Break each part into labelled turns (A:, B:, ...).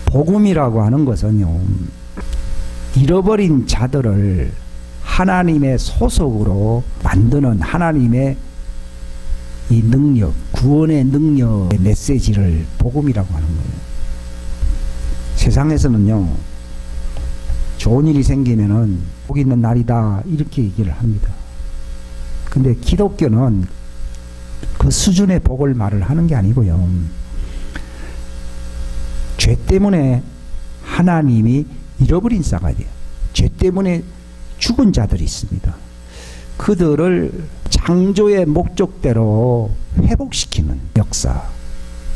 A: 복음이라고 하는 것은요, 잃어버린 자들을 하나님의 소속으로 만드는 하나님의 이 능력, 구원의 능력의 메시지를 복음이라고 하는 거예요. 세상에서는요, 좋은 일이 생기면은 복 있는 날이다 이렇게 얘기를 합니다. 근데 기독교는 그 수준의 복을 말을 하는 게 아니고요, 죄 때문에 하나님이 잃어버린 싸가지예요. 죄 때문에 죽은 자들이 있습니다. 그들을 창조의 목적대로 회복시키는 역사,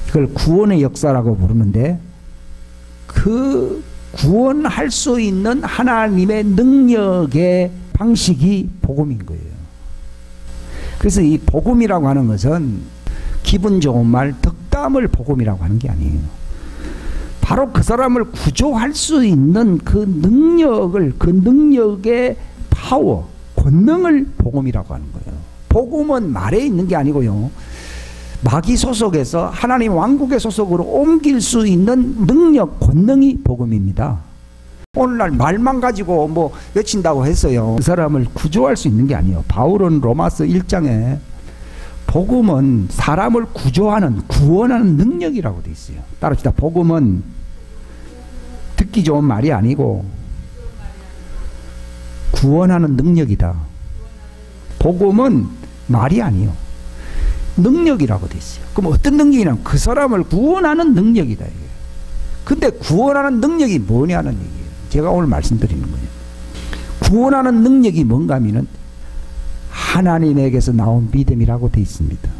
A: 이걸 구원의 역사라고 부르는데, 그 구원할 수 있는 하나님의 능력의 방식이 복음인 거예요. 그래서 이 복음이라고 하는 것은 기분 좋은 말, 덕담을 복음이라고 하는 게 아니에요. 바로 그 사람을 구조할 수 있는 그 능력을, 그 능력의 파워, 권능을 복음이라고 하는 거예요. 복음은 말에 있는 게 아니고요, 마귀 소속에서 하나님 왕국의 소속으로 옮길 수 있는 능력, 권능이 복음입니다. 오늘날 말만 가지고 뭐 외친다고 했어요. 그 사람을 구조할 수 있는 게 아니에요. 바울은 로마서 1장에 복음은 사람을 구조하는, 구원하는 능력이라고 돼 있어요. 따라합시다. 복음은 듣기 좋은 말이 아니고 구원하는 능력이다. 복음은 말이 아니요, 능력이라고 돼 있어요. 그럼 어떤 능력이냐면 그 사람을 구원하는 능력이다. 이게. 근데 구원하는 능력이 뭐냐는 얘기예요. 제가 오늘 말씀드리는 거예요. 구원하는 능력이 뭔가 하면은 하나님에게서 나온 믿음이라고 돼 있습니다.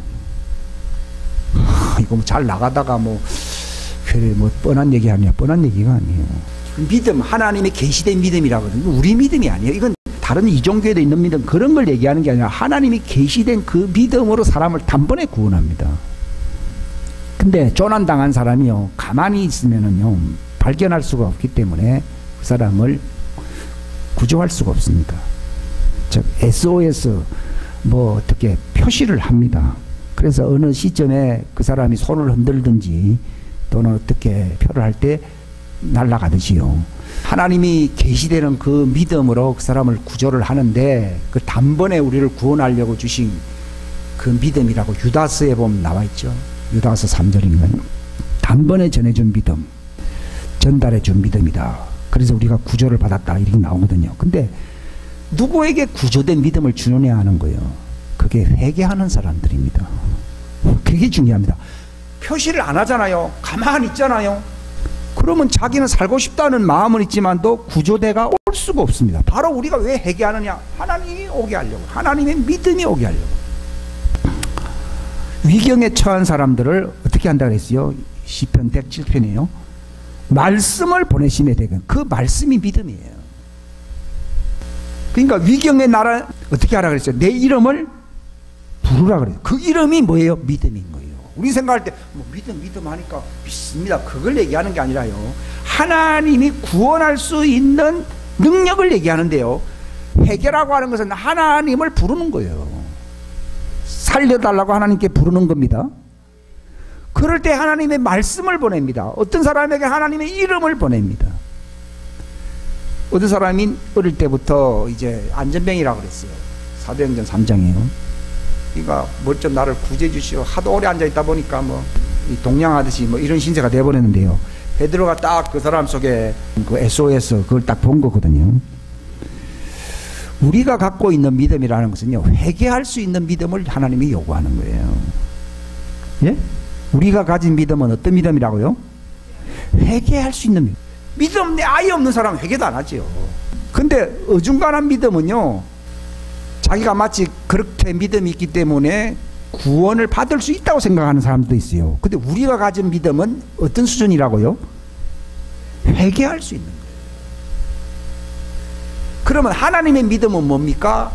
A: 이거 뭐 잘 나가다가 뭐 그래 뭐 뻔한 얘기 아니야. 뻔한 얘기가 아니에요. 믿음, 하나님의 계시된 믿음이라고 하거든요. 우리 믿음이 아니에요. 이건 다른 이종교에도 있는 믿음, 그런 걸 얘기하는 게 아니라 하나님이 계시된 그 믿음으로 사람을 단번에 구원합니다. 근데 조난당한 사람이요, 가만히 있으면은요 발견할 수가 없기 때문에 그 사람을 구조할 수가 없습니다. 즉 SOS 뭐 어떻게 표시를 합니다. 그래서 어느 시점에 그 사람이 손을 흔들든지 또는 어떻게 표를 할 때 날아가듯이요, 하나님이 계시되는 그 믿음으로 그 사람을 구조를 하는데, 그 단번에 우리를 구원하려고 주신 그 믿음이라고 유다서에 보면 나와 있죠. 유다서 3절인가요? 단번에 전해준 믿음, 전달해준 믿음이다. 그래서 우리가 구조를 받았다 이렇게 나오거든요. 근데 누구에게 구조된 믿음을 주느냐 하는 거예요. 그게 회개하는 사람들입니다. 그게 중요합니다. 표시를 안 하잖아요. 가만히 있잖아요. 그러면 자기는 살고 싶다는 마음은 있지만도 구조대가 올 수가 없습니다. 바로 우리가 왜 회개하느냐? 하나님이 오게 하려고, 하나님의 믿음이 오게 하려고. 위경에 처한 사람들을 어떻게 한다 그랬어요? 시편 107편이에요. 말씀을 보내심에 되건, 그 말씀이 믿음이에요. 그러니까 위경의 나라 어떻게 하라 그랬어요? 내 이름을 부르라 그래요. 그 이름이 뭐예요? 믿음인 거예요. 우리 생각할 때 뭐 믿음 하니까 믿습니다, 그걸 얘기하는 게 아니라요, 하나님이 구원할 수 있는 능력을 얘기하는데요, 회개라고 하는 것은 하나님을 부르는 거예요. 살려달라고 하나님께 부르는 겁니다. 그럴 때 하나님의 말씀을 보냅니다. 어떤 사람에게 하나님의 이름을 보냅니다. 어떤 사람이 어릴 때부터 이제 안전병이라고 그랬어요. 사도행전 3장이에요. 그러니까 뭐 좀 나를 구제해 주시오. 하도 오래 앉아 있다 보니까 뭐 동냥하듯이 뭐 이런 신세가 돼버렸는데요. 베드로가 딱 그 사람 속에 그 SOS 그걸 딱 본 거거든요. 우리가 갖고 있는 믿음이라는 것은요, 회개할 수 있는 믿음을 하나님이 요구하는 거예요. 예? 우리가 가진 믿음은 어떤 믿음이라고요? 회개할 수 있는 믿음. 믿음 내 아예 없는 사람은 회개도 안 하죠. 근데 어중간한 믿음은요, 자기가 마치 그렇게 믿음이 있기 때문에 구원을 받을 수 있다고 생각하는 사람도 있어요. 근데 우리가 가진 믿음은 어떤 수준이라고요? 회개할 수 있는 거예요. 그러면 하나님의 믿음은 뭡니까?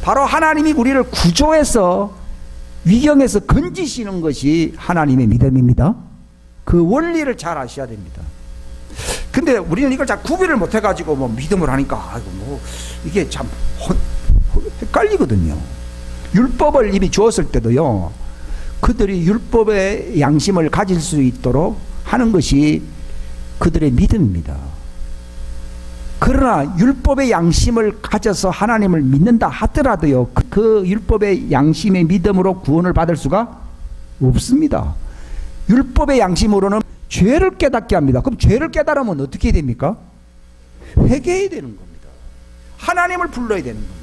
A: 바로 하나님이 우리를 구조해서 위경에서 건지시는 것이 하나님의 믿음입니다. 그 원리를 잘 아셔야 됩니다. 근데 우리는 이걸 잘 구별을 못 해가지고 뭐 믿음을 하니까 아이고 뭐 이게 참 헷갈리거든요. 율법을 이미 주었을 때도요, 그들이 율법의 양심을 가질 수 있도록 하는 것이 그들의 믿음입니다. 그러나 율법의 양심을 가져서 하나님을 믿는다 하더라도요, 그 율법의 양심의 믿음으로 구원을 받을 수가 없습니다. 율법의 양심으로는 죄를 깨닫게 합니다. 그럼 죄를 깨달으면 어떻게 됩니까? 회개해야 되는 겁니다. 하나님을 불러야 되는 겁니다.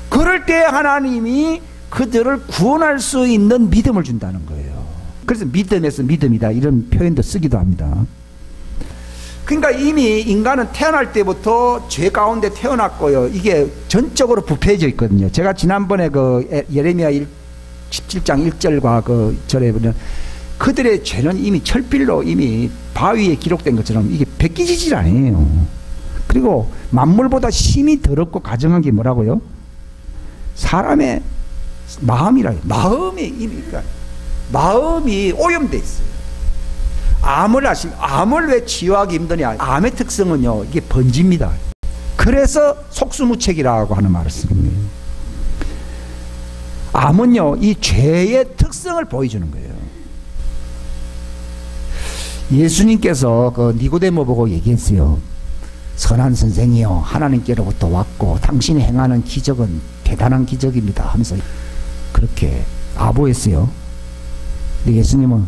A: 그럴 때 하나님이 그들을 구원할 수 있는 믿음을 준다는 거예요. 그래서 믿음에서 믿음이다 이런 표현도 쓰기도 합니다. 그러니까 이미 인간은 태어날 때부터 죄 가운데 태어났고요. 이게 전적으로 부패해져 있거든요. 제가 지난번에 그 예레미야 17장 1절과 그 절에 보면 그들의 죄는 이미 철필로 이미 바위에 기록된 것처럼 이게 벗기지질 않아요. 그리고 만물보다 심히 더럽고 가증한 게 뭐라고요? 사람의 마음이라요. 마음이 이미 그러니까 마음이 오염돼 있어요. 암을 왜 치유하기 힘드냐? 암의 특성은요, 이게 번집니다. 그래서 속수무책이라고 하는 말을 쓰는 거예요. 암은요, 이 죄의 특성을 보여주는 거예요. 예수님께서 그 니고데모 보고 얘기했어요. 선한 선생이요, 하나님께로부터 왔고 당신이 행하는 기적은 대단한 기적입니다 하면서 그렇게 아부했어요. 근데 예수님은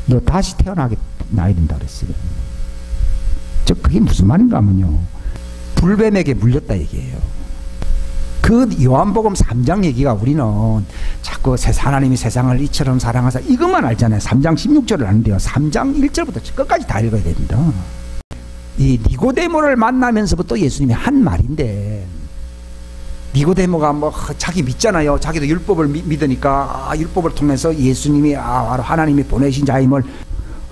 A: 너 다시 나야 된다 그랬어요. 그게 무슨 말인가 하면요, 불뱀에게 물렸다 얘기예요. 그 요한복음 3장 얘기가 우리는 자꾸 하나님이 세상을 이처럼 사랑하사 이것만 알잖아요. 3장 16절을 아는데요, 3장 1절부터 끝까지 다 읽어야 됩니다. 이 니고데모를 만나면서부터 예수님이 한 말인데, 니고데모가 뭐 자기 믿잖아요. 자기도 율법을 믿으니까 율법을 통해서 예수님이 바로 하나님이 보내신 자임을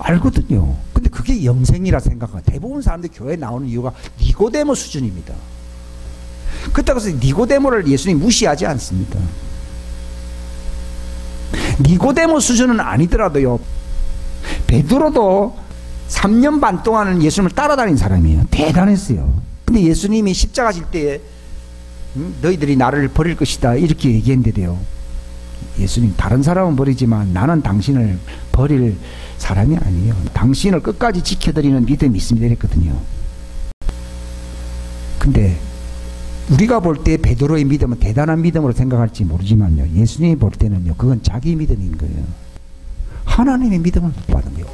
A: 알거든요. 근데 그게 영생이라 생각하고 대부분 사람들이 교회에 나오는 이유가 니고데모 수준입니다. 그렇다고 해서 니고데모를 예수님이 무시하지 않습니다. 니고데모 수준은 아니더라도요, 베드로도 3년 반 동안은 예수님을 따라다닌 사람이에요. 대단했어요. 근데 예수님이 십자가 질 때에 너희들이 나를 버릴 것이다 이렇게 얘기했는데요, 예수님 다른 사람은 버리지만 나는 당신을 버릴 사람이 아니에요. 당신을 끝까지 지켜드리는 믿음이 있습니다 이랬거든요. 근데 우리가 볼 때 베드로의 믿음은 대단한 믿음으로 생각할지 모르지만요, 예수님이 볼 때는요, 그건 자기 믿음인 거예요. 하나님의 믿음을 받은 거예요.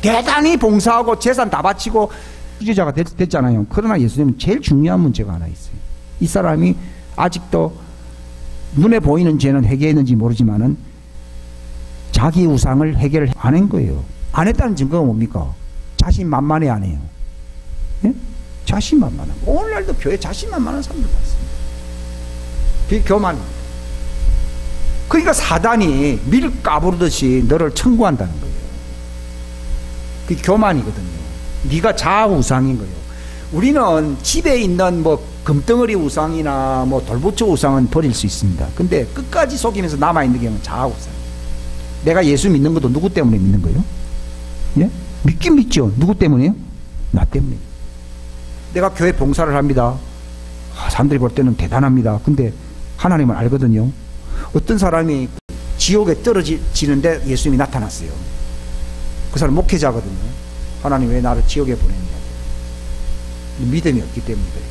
A: 대단히 봉사하고 재산 다 바치고 수제자가 됐잖아요. 그러나 예수님은 제일 중요한 문제가 하나 있어요. 이 사람이 아직도 눈에 보이는 죄는 해결했는지 모르지만은 자기 우상을 해결을 안 한 거예요. 안 했다는 증거가 뭡니까? 자신만만해 안 해요. 예? 자신만만한. 오늘날도 교회 자신만만한 사람들 많습니다. 비교만입니다. 그러니까 사단이 밀 까부르듯이 너를 청구한다는 거예요. 그게 교만이거든요. 네가 자아우상인 거예요. 우리는 집에 있는 뭐 금덩어리 우상이나 뭐 돌부처 우상은 버릴 수 있습니다. 근데 끝까지 속이면서 남아있는 경우는 자아우상. 내가 예수 믿는 것도 누구 때문에 믿는 거예요? 예? 믿긴 믿죠. 누구 때문에요? 나 때문에. 내가 교회 봉사를 합니다. 사람들이 볼 때는 대단합니다. 근데 하나님은 알거든요. 어떤 사람이 지옥에 떨어지는데 예수님이 나타났어요. 그 사람 목회자거든요. 하나님 왜 나를 지옥에 보냈냐. 믿음이 없기 때문에 그래요.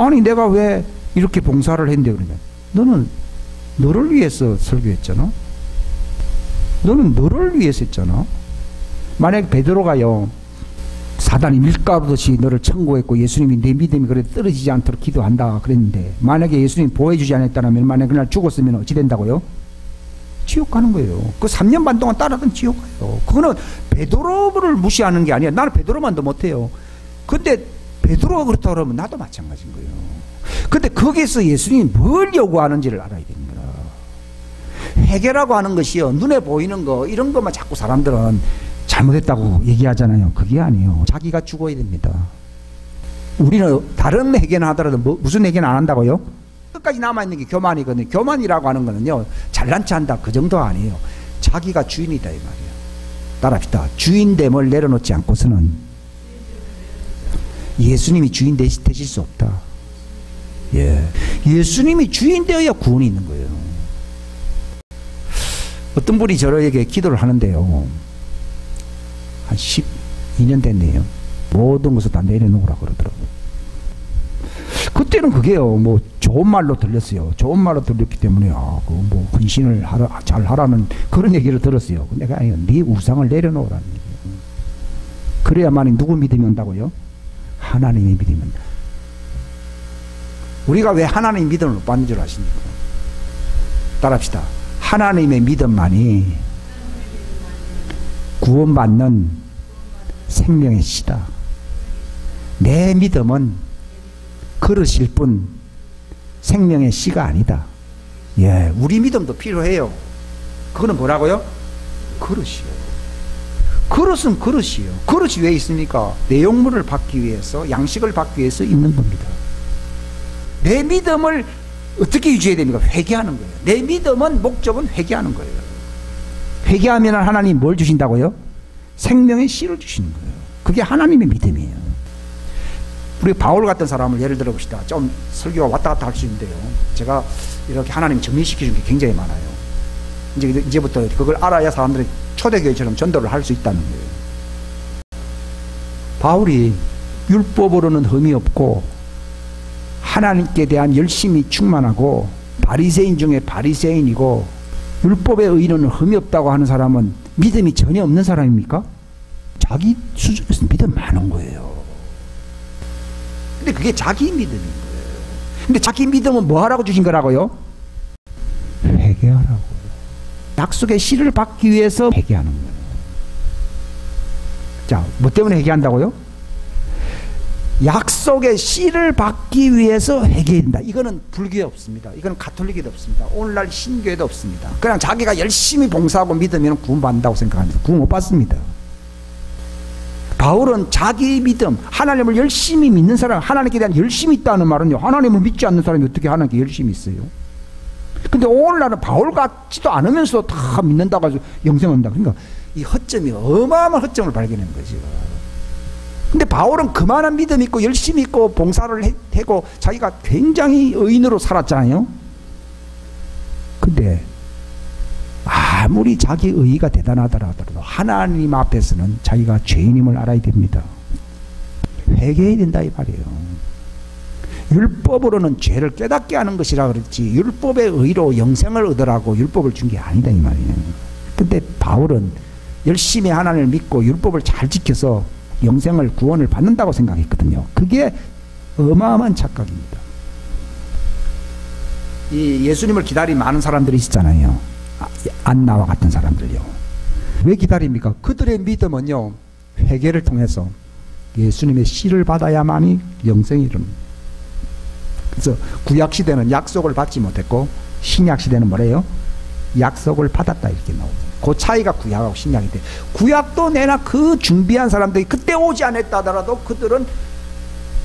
A: 아니 내가 왜 이렇게 봉사를 했는데 그러냐. 너는 너를 위해서 설교했잖아. 너는 너를 위해서 했잖아. 만약 베드로가요, 사단이 밀가루듯이 너를 청구했고 예수님이 내 믿음이 그래 떨어지지 않도록 기도한다 그랬는데, 만약에 예수님이 보호해주지 않았다면 만약 그날 죽었으면 어찌 된다고요? 지옥 가는 거예요. 그 3년 반 동안 따라던 지옥 가요. 그거는 베드로를 무시하는 게 아니야. 나는 베드로만도 못해요. 근데 베드로가 그렇다고 그러면 나도 마찬가지인 거예요. 근데 거기에서 예수님이 뭘 요구하는지를 알아야 되는 거야. 회개라고 하는 것이요, 눈에 보이는 거 이런 것만 자꾸 사람들은 잘못했다고 얘기하잖아요. 그게 아니에요. 자기가 죽어야 됩니다. 우리는 다른 회개는 하더라도 무슨 회개는 안 한다고요? 끝까지 남아있는 게 교만이거든요. 교만이라고 하는 거는요, 잘난 체 한다 그 정도 아니에요. 자기가 주인이다 이 말이에요. 따라합시다. 주인됨을 내려놓지 않고서는 예수님이 주인 되실 수 없다. 예. 예수님이 주인 되어야 구원이 있는 거예요. 어떤 분이 저에게 기도를 하는데요, 한 12년 됐네요. 모든 것을 다 내려놓으라 그러더라고요. 그때는 그게요, 뭐 좋은 말로 들렸어요. 좋은 말로 들렸기 때문에 뭐 헌신을 잘 하라는 그런 얘기를 들었어요. 내가 아니요, 네 우상을 내려놓으라는 얘기예요. 그래야만이 누구 믿음이 온다고요? 하나님의 믿음이 온다. 우리가 왜 하나님의 믿음을 못 받는 줄 아십니까? 따라합시다. 하나님의 믿음만이 구원받는 생명의 씨다. 내 믿음은 그릇일 뿐 생명의 씨가 아니다. 예, 우리 믿음도 필요해요. 그거는 뭐라고요? 그릇이요. 그릇은 그릇이요. 그릇이 왜 있습니까? 내용물을 받기 위해서, 양식을 받기 위해서 있는 겁니다. 내 믿음을 어떻게 유지해야 됩니까? 회개하는 거예요. 내 믿음은 목적은 회개하는 거예요. 회개하면 하나님 뭘 주신다고요? 생명의 씨를 주시는 거예요. 그게 하나님의 믿음이에요. 우리 바울 같은 사람을 예를 들어 봅시다. 좀 설교가 왔다 갔다 할 수 있는데요. 제가 이렇게 하나님 정리시켜 준 게 굉장히 많아요. 이제부터 그걸 알아야 사람들이 초대교회처럼 전도를 할 수 있다는 거예요. 바울이 율법으로는 흠이 없고 하나님께 대한 열심이 충만하고 바리새인 중에 바리새인이고 율법의 의는 흠이 없다고 하는 사람은 믿음이 전혀 없는 사람입니까? 자기 수준에서 믿음 많은 거예요. 근데 그게 자기 믿음인 거예요. 근데 자기 믿음은 뭐 하라고 주신 거라고요? 회개하라고요. 약속의 씨를 받기 위해서 회개하는 거예요. 자, 뭐 때문에 회개한다고요? 약속의 씨를 받기 위해서 회개해야 된다. 이거는 불교에 없습니다. 이거는 가톨릭에도 없습니다. 오늘날 신교에도 없습니다. 그냥 자기가 열심히 봉사하고 믿으면 구원받는다고 생각합니다. 구원 못 받습니다. 바울은 자기 믿음, 하나님을 열심히 믿는 사람, 하나님께 대한 열심이 있다는 말은요, 하나님을 믿지 않는 사람이 어떻게 하나님께 열심이 있어요? 근데 오늘날은 바울 같지도 않으면서 다 믿는다고 해서 영생한다. 그러니까 이 허점이 어마어마한 허점을 발견한 거죠. 근데 바울은 그만한 믿음 있고 열심히 있고 봉사를 하고 자기가 굉장히 의인으로 살았잖아요. 근데 아무리 자기 의의가 대단하더라도 하나님 앞에서는 자기가 죄인임을 알아야 됩니다. 회개해야 된다 이 말이에요. 율법으로는 죄를 깨닫게 하는 것이라 그랬지 율법의 의로 영생을 얻으라고 율법을 준 게 아니다 이 말이에요. 근데 바울은 열심히 하나님을 믿고 율법을 잘 지켜서 영생을 구원을 받는다고 생각했거든요. 그게 어마어마한 착각입니다. 이 예수님을 기다린 많은 사람들이 있잖아요. 안나와 같은 사람들요. 왜 기다립니까? 그들의 믿음은요, 회개를 통해서 예수님의 씨를 받아야만이 영생이 이릅니다. 그래서 구약시대는 약속을 받지 못했고 신약시대는 뭐래요? 약속을 받았다 이렇게 나옵니다. 그 차이가 구약하고 신약인데, 구약도 내나 그 준비한 사람들이 그때 오지 않았다 하더라도 그들은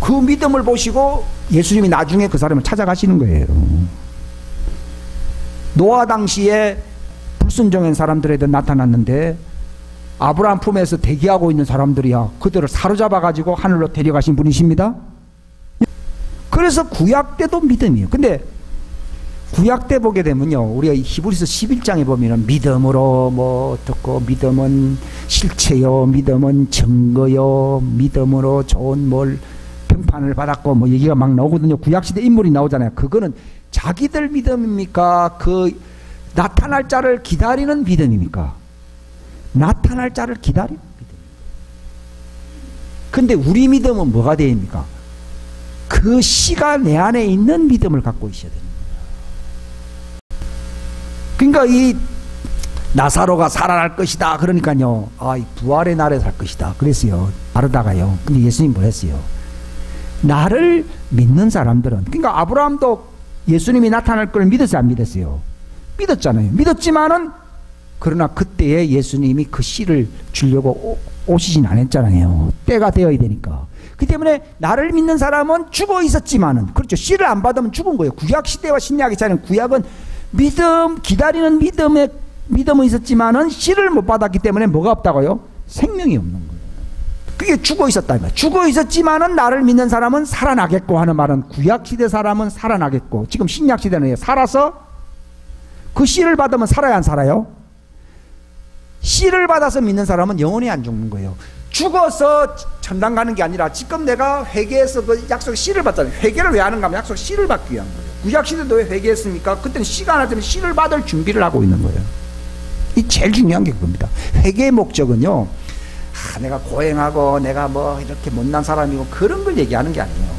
A: 그 믿음을 보시고 예수님이 나중에 그 사람을 찾아가시는 거예요. 노아 당시에 불순종한 사람들에도 나타났는데 아브라함 품에서 대기하고 있는 사람들이야 그들을 사로잡아 가지고 하늘로 데려가신 분이십니다. 그래서 구약 때도 믿음이에요. 근데 구약 때 보게 되면요, 우리가 히브리서 11장에 보면은 믿음으로 뭐 듣고 믿음은 실체요, 믿음은 증거요, 믿음으로 좋은 뭘 평판을 받았고 뭐 얘기가 막 나오거든요. 구약시대 인물이 나오잖아요. 그거는 자기들 믿음입니까? 그 나타날 자를 기다리는 믿음입니까? 나타날 자를 기다리는 믿음입니다. 근데 우리 믿음은 뭐가 됩니까? 그 씨가 내 안에 있는 믿음을 갖고 있어야 됩니다. 그러니까 이 나사로가 살아날 것이다 그러니까요, 이 부활의 날에 살 것이다 그랬어요. 바르다가요. 근데 예수님 뭐 했어요? 나를 믿는 사람들은, 그러니까 아브라함도 예수님이 나타날 걸 믿었어요, 안 믿었어요? 믿었잖아요. 믿었지만은 그러나 그때에 예수님이 그 씨를 주려고 오시진 않았잖아요. 때가 되어야 되니까. 그 때문에 나를 믿는 사람은 죽어 있었지만은, 그렇죠, 씨를 안 받으면 죽은 거예요. 구약 시대와 신약의 차이는, 구약은 믿음, 기다리는 믿음은 있었지만은 씨를 못 받았기 때문에 뭐가 없다고요? 생명이 없는 거예요. 그게 죽어 있었다. 죽어 있었지만은 나를 믿는 사람은 살아나겠고 하는 말은, 구약 시대 사람은 살아나겠고, 지금 신약 시대는 살아서 그 씨를 받으면 살아야 안 살아요? 씨를 받아서 믿는 사람은 영원히 안 죽는 거예요. 죽어서 천당 가는 게 아니라 지금 내가 회개해서 그 약속 씨를 받잖아요. 회개를 왜 하는가 하면 약속 씨를 받기 위한 거예요. 구약시대도 왜 회개했습니까? 그때는 씨가 하나 되면 씨를 받을 준비를 하고 있는 거예요. 이 제일 중요한 게 그겁니다. 회개의 목적은요, 내가 고행하고 내가 뭐 이렇게 못난 사람이고 그런 걸 얘기하는 게 아니에요.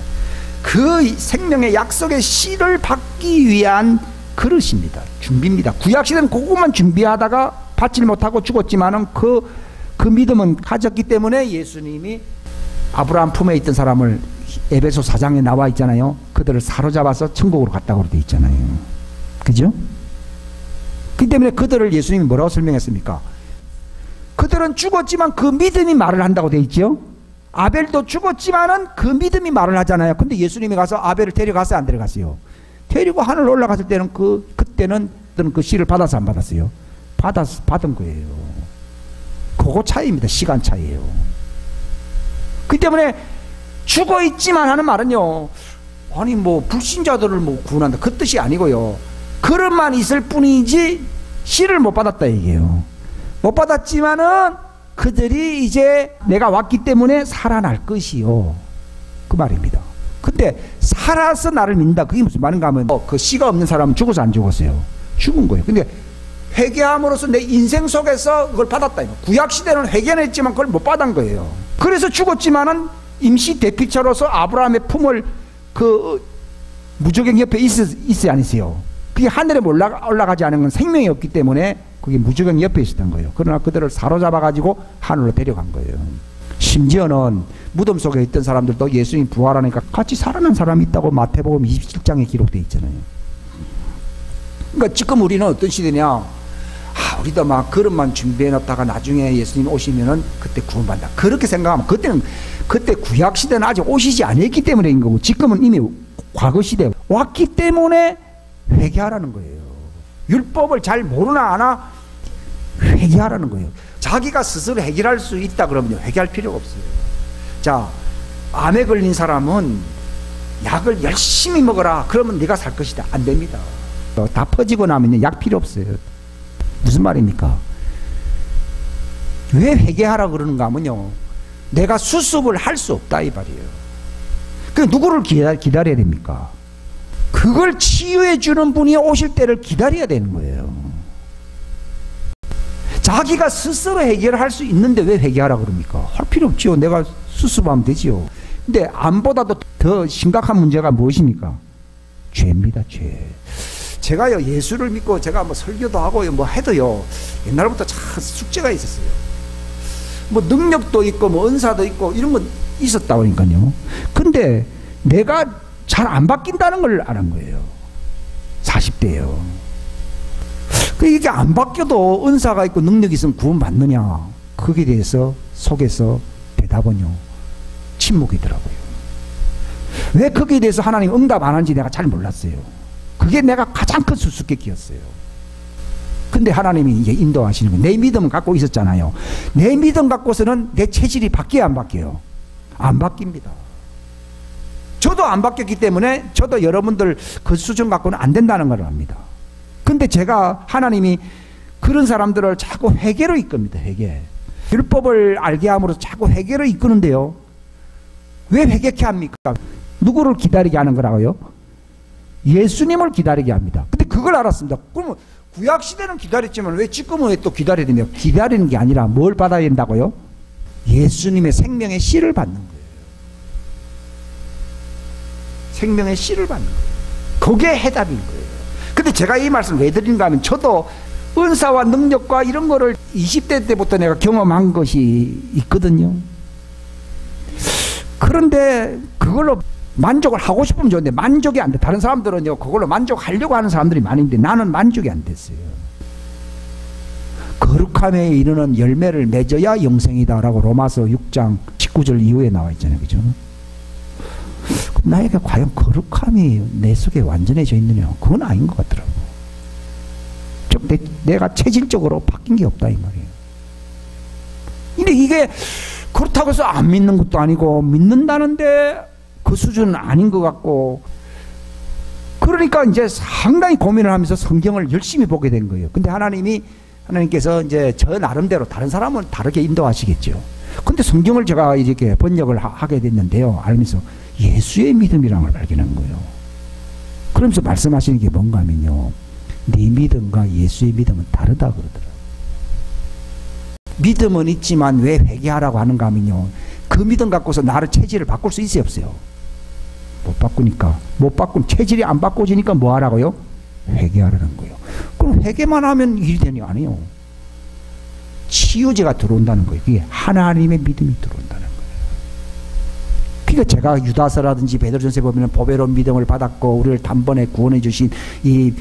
A: 그 생명의 약속의 씨를 받기 위한 그릇입니다. 준비입니다. 구약시대는 그것만 준비하다가 받지 못하고 죽었지만은 그 믿음은 가졌기 때문에 예수님이 아브라함 품에 있던 사람을 에베소 4장에 나와 있잖아요. 그들을 사로잡아서 천국으로 갔다고 돼 있잖아요. 그죠? 그 때문에 그들을 예수님이 뭐라고 설명했습니까? 그들은 죽었지만 그 믿음이 말을 한다고 돼 있죠. 아벨도 죽었지만은 그 믿음이 말을 하잖아요. 근데 예수님이 가서 아벨을 데려갔어요, 안 데려갔어요? 데리고 하늘 올라갔을 때는 그때는 그 씨를 받아서 안 받았어요? 받은 거예요. 그거 차이입니다. 시간 차이예요. 그 때문에 죽어 있지만 하는 말은요, 아니 뭐 불신자들을 뭐 구원한다 그 뜻이 아니고요. 그릇만 있을 뿐이지 씨를 못 받았다 얘기해요. 못 받았지만은 그들이 이제 내가 왔기 때문에 살아날 것이요, 그 말입니다. 근데 살아서 나를 믿는다, 그게 무슨 말인가 하면 그 씨가 없는 사람은 죽어서 안 죽었어요? 죽은 거예요. 근데 회개함으로써 내 인생 속에서 그걸 받았다. 구약시대는 회개는 했지만 그걸 못 받은 거예요. 그래서 죽었지만은 임시 대피처로서 아브라함의 품을 그 무저갱 옆에 있어야 안 있어요. 그게 하늘에 올라가지 않은 건 생명이 없기 때문에 그게 무저갱 옆에 있었던 거예요. 그러나 그들을 사로잡아 가지고 하늘로 데려간 거예요. 심지어는 무덤 속에 있던 사람들도 예수님 부활하니까 같이 살아난 사람이 있다고 마태복음 27장에 기록되어 있잖아요. 그러니까 지금 우리는 어떤 시대냐, 우리도 막 그릇만 준비해 놨다가 나중에 예수님 오시면은 그때 구원받는다, 그렇게 생각하면 그때 구약 시대는 아직 오시지 않았기 때문에인 거고, 지금은 이미 과거 시대에 왔기 때문에 회개하라는 거예요. 율법을 잘 모르나 아나 회개하라는 거예요. 자기가 스스로 해결할 수 있다 그러면요, 회개할 필요가 없어요. 자, 암에 걸린 사람은 약을 열심히 먹어라 그러면 네가 살 것이다, 안 됩니다. 다 퍼지고 나면 약 필요 없어요. 무슨 말입니까? 왜 회개하라 그러는가 하면요, 내가 수습을 할 수 없다 이 말이에요. 그 누구를 기다려야 됩니까? 그걸 치유해 주는 분이 오실 때를 기다려야 되는 거예요. 자기가 스스로 해결할 수 있는데 왜 회개하라 그럽니까? 할 필요 없지요. 내가 수습하면 되지요. 근데 암보다도 더 심각한 문제가 무엇입니까? 죄입니다, 죄. 제가요, 예수를 믿고 제가 뭐 설교도 하고 뭐 해도요, 옛날부터 참 숙제가 있었어요. 뭐 능력도 있고 뭐 은사도 있고 이런 건 있었다 보니까요. 근데 내가 잘 안 바뀐다는 걸 아는 거예요. 40대예요. 이게 안 바뀌어도 은사가 있고 능력이 있으면 구원받느냐? 거기에 대해서 속에서 대답은요, 침묵이더라고요. 왜 거기에 대해서 하나님 응답 안 하는지 내가 잘 몰랐어요. 그게 내가 가장 큰 수수께끼였어요. 근데 하나님이 이제 인도하시는 거예요. 내 믿음을 갖고 있었잖아요. 내 믿음 갖고서는 내 체질이 바뀌어야 안 바뀌어요? 안 바뀝니다. 저도 안 바뀌었기 때문에 저도 여러분들 그 수준 갖고는 안 된다는 걸 압니다. 근데 제가 하나님이 그런 사람들을 자꾸 회개로 이끕니다. 회개. 율법을 알게 함으로써 자꾸 회개로 이끄는데요, 왜 회개케 합니까? 누구를 기다리게 하는 거라고요? 예수님을 기다리게 합니다. 근데 그걸 알았습니다. 그러면 구약시대는 기다렸지만 왜 지금은 왜 또 기다려야 되냐? 기다리는 게 아니라 뭘 받아야 된다고요? 예수님의 생명의 씨를 받는 거예요. 생명의 씨를 받는 거예요. 그게 해답인 거예요. 근데 제가 이 말씀을 왜 드리는가 하면, 저도 은사와 능력과 이런 거를 20대 때부터 내가 경험한 것이 있거든요. 그런데 그걸로 만족을 하고 싶으면 좋은데 만족이 안 돼. 다른 사람들은요, 그걸로 만족하려고 하는 사람들이 많은데 나는 만족이 안 됐어요. 거룩함에 이르는 열매를 맺어야 영생이다라고 로마서 6장 19절 이후에 나와 있잖아요. 그죠? 나에게 과연 거룩함이 내 속에 완전해져 있느냐? 그건 아닌 것 같더라고. 내가 체질적으로 바뀐 게 없다 이 말이에요. 근데 이게 그렇다고 해서 안 믿는 것도 아니고 믿는다는데 그 수준은 아닌 것 같고, 그러니까 이제 상당히 고민을 하면서 성경을 열심히 보게 된 거예요. 근데 하나님이 하나님께서 이제 저 나름대로 다른 사람은 다르게 인도하시겠죠. 근데 성경을 제가 이렇게 번역을 하게 됐는데요. 알면서 예수의 믿음이라는 걸 발견한 거예요. 그러면서 말씀하시는 게 뭔가 하면요. 네 믿음과 예수의 믿음은 다르다 그러더라고요. 믿음은 있지만 왜 회개하라고 하는가 하면요. 그 믿음 갖고서 나를 체질을 바꿀 수 있어요, 없어요? 못 바꾸니까. 못 바꾸면 체질이 안 바꿔지니까 뭐 하라고요? 회개하라는 거예요. 그럼 회개만 하면 일이 되는 게 아니에요. 치유제가 들어온다는 거예요. 그게 하나님의 믿음이 들어온다는 거예요. 그러니까 제가 유다서라든지 베드로전서에 보면 보배로운 믿음을 받았고 우리를 단번에 구원해 주신 이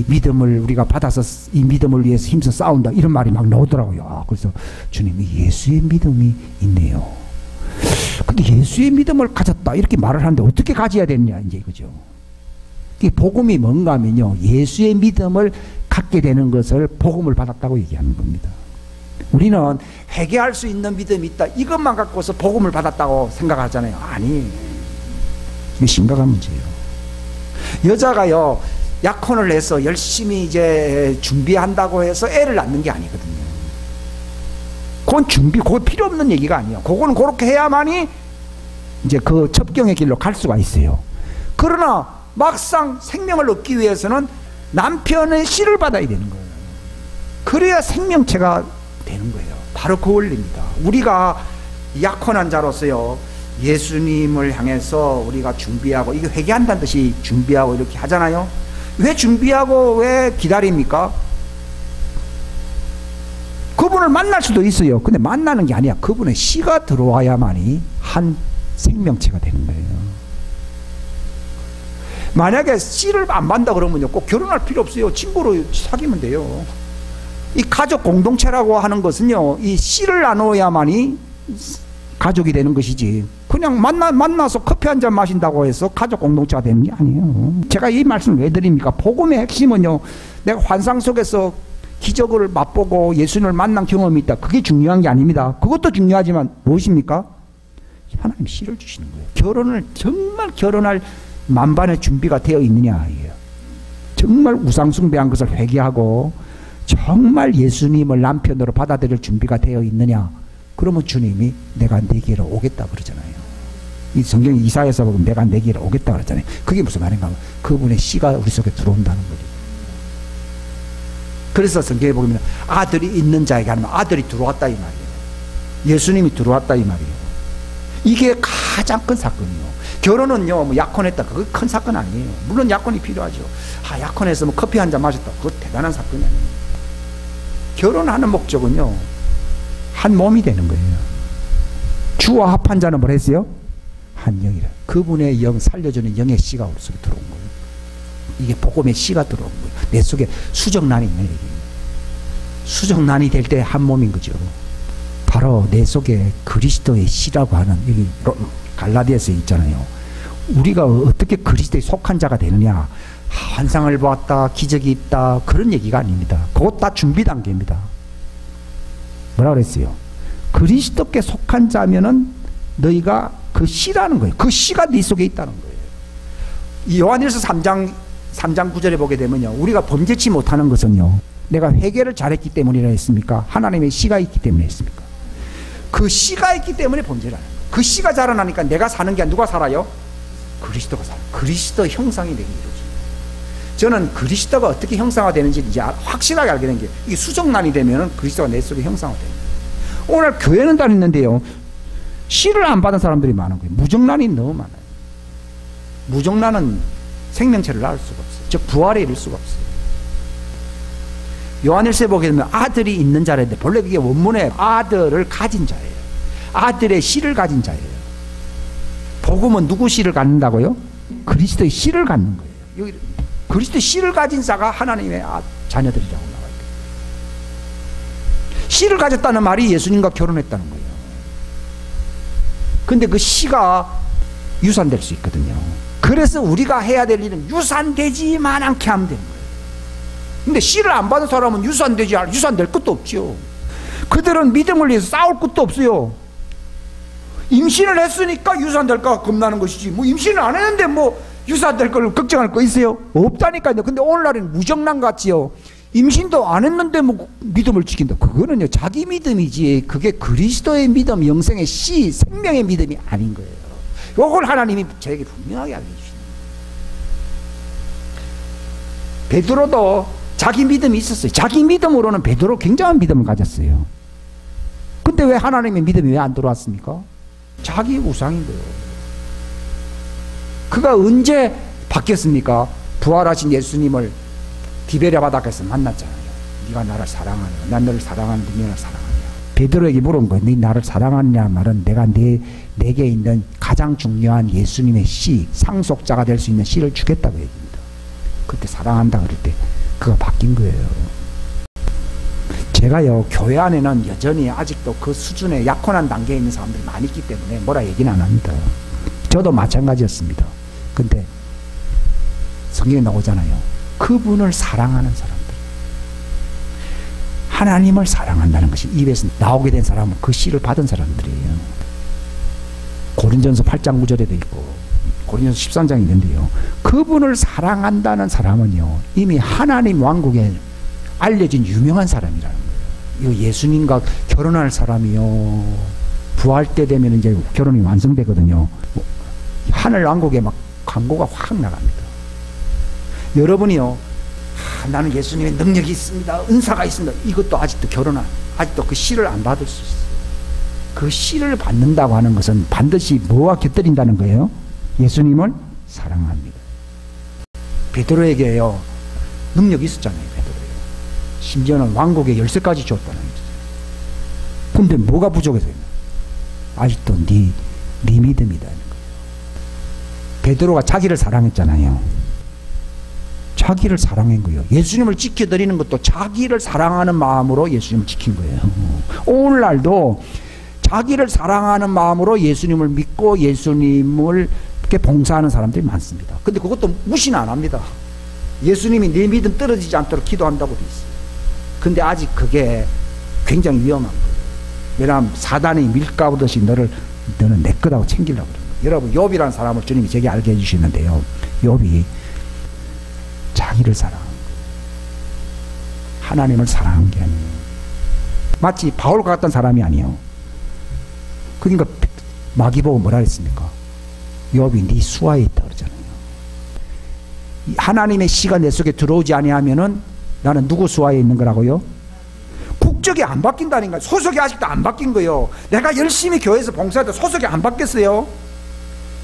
A: 믿음을 우리가 받아서 이 믿음을 위해서 힘써 싸운다 이런 말이 막 나오더라고요. 아, 그래서 주님이 예수의 믿음이 있네요. 근데 예수의 믿음을 가졌다 이렇게 말을 하는데 어떻게 가져야 되느냐 이제 이거죠. 이게 복음이 뭔가 하면요. 예수의 믿음을 갖게 되는 것을 복음을 받았다고 얘기하는 겁니다. 우리는 회개할 수 있는 믿음이 있다 이것만 갖고서 복음을 받았다고 생각하잖아요. 아니, 이게 심각한 문제예요. 여자가요 약혼을 해서 열심히 이제 준비한다고 해서 애를 낳는 게 아니거든요. 그건 그건 필요 없는 얘기가 아니에요. 그거는 그렇게 해야만이 이제 그 첩경의 길로 갈 수가 있어요. 그러나 막상 생명을 얻기 위해서는 남편의 씨를 받아야 되는 거예요. 그래야 생명체가 되는 거예요. 바로 그 원리입니다. 우리가 약혼한 자로서요 예수님을 향해서 우리가 준비하고 이게 회개한다는 뜻이 준비하고 이렇게 하잖아요. 왜 준비하고 왜 기다립니까? 그분을 만날 수도 있어요. 근데 만나는 게 아니야. 그분의 씨가 들어와야만이 한 생명체가 되는 거예요. 만약에 씨를 안 받는다 그러면요 꼭 결혼할 필요 없어요. 친구로 사귀면 돼요. 이 가족 공동체라고 하는 것은요 이 씨를 나눠야만이 가족이 되는 것이지 그냥 만나서 커피 한 잔 마신다고 해서 가족 공동체가 되는 게 아니에요. 제가 이 말씀을 왜 드립니까? 복음의 핵심은요 내가 환상 속에서 기적을 맛보고 예수님을 만난 경험이 있다. 그게 중요한 게 아닙니다. 그것도 중요하지만 무엇입니까? 하나님 씨를 주시는 거예요. 결혼을 정말 결혼할 만반의 준비가 되어 있느냐 이게요. 정말 우상숭배한 것을 회개하고 정말 예수님을 남편으로 받아들일 준비가 되어 있느냐. 그러면 주님이 내가 네게로 오겠다 그러잖아요. 이 성경 이사야서 보면 내가 네게로 오겠다 그러잖아요. 그게 무슨 말인가 하면 그분의 씨가 우리 속에 들어온다는 거죠. 그래서 성경에 보면 아들이 있는 자에게 하면 아들이 들어왔다 이 말이에요. 예수님이 들어왔다 이 말이에요. 이게 가장 큰 사건이에요. 결혼은요 뭐 약혼했다 그거 큰 사건 아니에요. 물론 약혼이 필요하죠. 약혼해서 뭐 커피 한 잔 마셨다 그거 대단한 사건이 아니에요. 결혼하는 목적은요 한 몸이 되는 거예요. 주와 합한 자는 뭘 했어요? 한 영이라. 그분의 영 살려주는 영의 씨가 우리 속에 들어온 거예요. 이게 복음의 씨가 들어온 거예요. 내 속에 수정란이 있는 얘기예요. 수정란이 될 때 한 몸인 거죠. 바로 내 속에 그리스도의 씨라고 하는 여기 갈라디아서에 있잖아요. 우리가 어떻게 그리스도에 속한 자가 되느냐. 환상을 보았다 기적이 있다 그런 얘기가 아닙니다. 그것 다 준비 단계입니다. 뭐라 그랬어요? 그리스도께 속한 자면은 너희가 그 씨라는 거예요. 그 씨가 네 속에 있다는 거예요. 이 요한일서 3장 9절에 보게 되면요 우리가 범죄치 못하는 것은요 내가 회개를 잘했기 때문이라 했습니까? 하나님의 씨가 있기 때문에 했습니까? 그 씨가 있기 때문에 범죄를 하는 거예요. 그 씨가 자라나니까 내가 사는 게 누가 살아요? 그리스도가 살아요. 그리스도 형상이 되기 이루어집니다. 저는 그리스도가 어떻게 형상화되는지 이제 확실하게 알게 된 게 이게 수정란이 되면 그리스도가 내 속에 형상화됩니다. 오늘 교회는 다녔는데요 씨를 안 받은 사람들이 많은 거예요. 무정란이 너무 많아요. 무정란은 생명체를 낳을 수가 없어요. 즉 부활에 이를 수가 없어요. 요한일서에 보게 되면 아들이 있는 자인데 본래 그게 원문에 아들을 가진 자예요. 아들의 씨를 가진 자예요. 복음은 누구 씨를 갖는다고요? 그리스도의 씨를 갖는 거예요. 여기 그리스도의 씨를 가진 자가 하나님의 자녀들이라고 나와 있어요. 씨를 가졌다는 말이 예수님과 결혼했다는 거예요. 근데 그 씨가 유산될 수 있거든요. 그래서 우리가 해야 될 일은 유산되지만 않게 하면 되는 거예요. 근데 씨를 안 받은 사람은 유산될 것도 없죠. 그들은 믿음을 위해서 싸울 것도 없어요. 임신을 했으니까 유산될까 겁나는 것이지 뭐 임신을 안 했는데 뭐 유산될 걸 걱정할 거 있어요? 없다니까요. 근데 오늘날은 무정란 같지요. 임신도 안 했는데 뭐 믿음을 지킨다. 그거는요, 자기 믿음이지, 그게 그리스도의 믿음, 영생의 씨, 생명의 믿음이 아닌 거예요. 이걸 하나님이 저에게 분명하게 알려주시는 거예요. 베드로도 자기 믿음이 있었어요. 자기 믿음으로는 베드로 굉장한 믿음을 가졌어요. 근데 왜 하나님의 믿음이 왜 안 들어왔습니까? 자기 우상인 거예요. 그가 언제 바뀌었습니까? 부활하신 예수님을 디베랴 바닷가에서 만났잖아요. 네가 나를 사랑하냐? 난 너를 사랑하는데 네가 나를 사랑하냐? 베드로에게 물은 거예요. 네 나를 사랑하느냐 말은 내가 내게 있는 가장 중요한 예수님의 씨, 상속자가 될 수 있는 씨를 주겠다고 얘기합니다. 그때 사랑한다 그럴 때 그가 바뀐 거예요. 제가요, 교회 안에는 여전히 아직도 그 수준의 약혼한 단계에 있는 사람들이 많이 있기 때문에 뭐라 얘기는 안 합니다. 저도 마찬가지였습니다. 근데 성경에 나오잖아요. 그분을 사랑하는 사람들, 하나님을 사랑한다는 것이 입에서 나오게 된 사람은 그 씨를 받은 사람들이에요. 고린전서 8장 9절에도 있고 고린전서 13장에 있는데요, 그분을 사랑한다는 사람은요 이미 하나님 왕국에 알려진 유명한 사람이라는 거예요. 이 예수님과 결혼할 사람이요, 부활 때 되면 이제 결혼이 완성되거든요. 하늘 왕국에 막 광고가 확 나갑니다. 여러분이요, 나는 예수님의 능력이 있습니다, 은사가 있습니다, 이것도 아직도 아직도 그 씨를 안 받을 수 있어요. 그 씨를 받는다고 하는 것은 반드시 뭐와 곁들인다는 거예요? 예수님을 사랑합니다. 베드로에게요 능력이 있었잖아요. 베드로요, 심지어는 왕국의 열쇠까지 줬다는 거죠. 근데 뭐가 부족해서요? 아직도 네 믿음이다. 베드로가 자기를 사랑했잖아요. 자기를 사랑한 거예요. 예수님을 지켜드리는 것도 자기를 사랑하는 마음으로 예수님을 지킨 거예요. 오늘날도 자기를 사랑하는 마음으로 예수님을 믿고 예수님을 이렇게 봉사하는 사람들이 많습니다. 근데 그것도 무시는 안 합니다. 예수님이 내 믿음 떨어지지 않도록 기도한다고 돼 있어요. 근데 아직 그게 굉장히 위험한 거예요. 왜냐하면 사단이 밀가부듯이 너는 내 거라고 챙기려고 그래요. 여러분, 욥이라는 사람을 주님이 제게 알게 해주시는데요, 욥이 자기를 사랑한 거예요. 하나님을 사랑한 게 아니에요. 마치 바울과 같은 사람이 아니에요. 그러니까 마귀 보고 뭐라 했습니까? 욥이 네 수하에 있다 그러잖아요. 하나님의 씨가 내 속에 들어오지 아니하면은 나는 누구 수하에 있는 거라고요? 국적이 안 바뀐다니까. 소속이 아직도 안 바뀐 거예요. 내가 열심히 교회에서 봉사해도 소속이 안 바뀌었어요.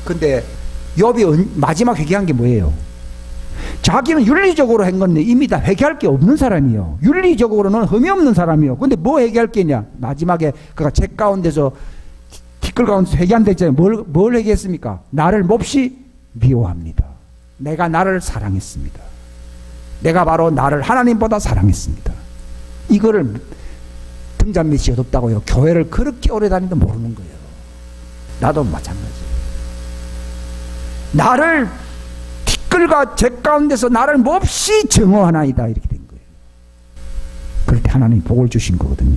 A: 근데 욥이 마지막 회개한 게 뭐예요? 자기는 윤리적으로 한 건데 이미 다 회개할 게 없는 사람이요. 윤리적으로는 흠이 없는 사람이요. 근데 뭐 회개할 게 있냐? 마지막에 그가 책 가운데서 티끌 가운데서 회개한다 했잖아요. 뭘 회개했습니까? 나를 몹시 미워합니다. 내가 나를 사랑했습니다. 내가 바로 나를 하나님보다 사랑했습니다. 이거를 등잔 밑이 어둡다고요. 교회를 그렇게 오래 다니도 모르는 거예요. 나도 마찬가지예요. 나를 티끌과 재 가운데서 나를 몹시 정오하나이다, 이렇게 된 거예요. 그럴 때 하나님이 복을 주신 거거든요.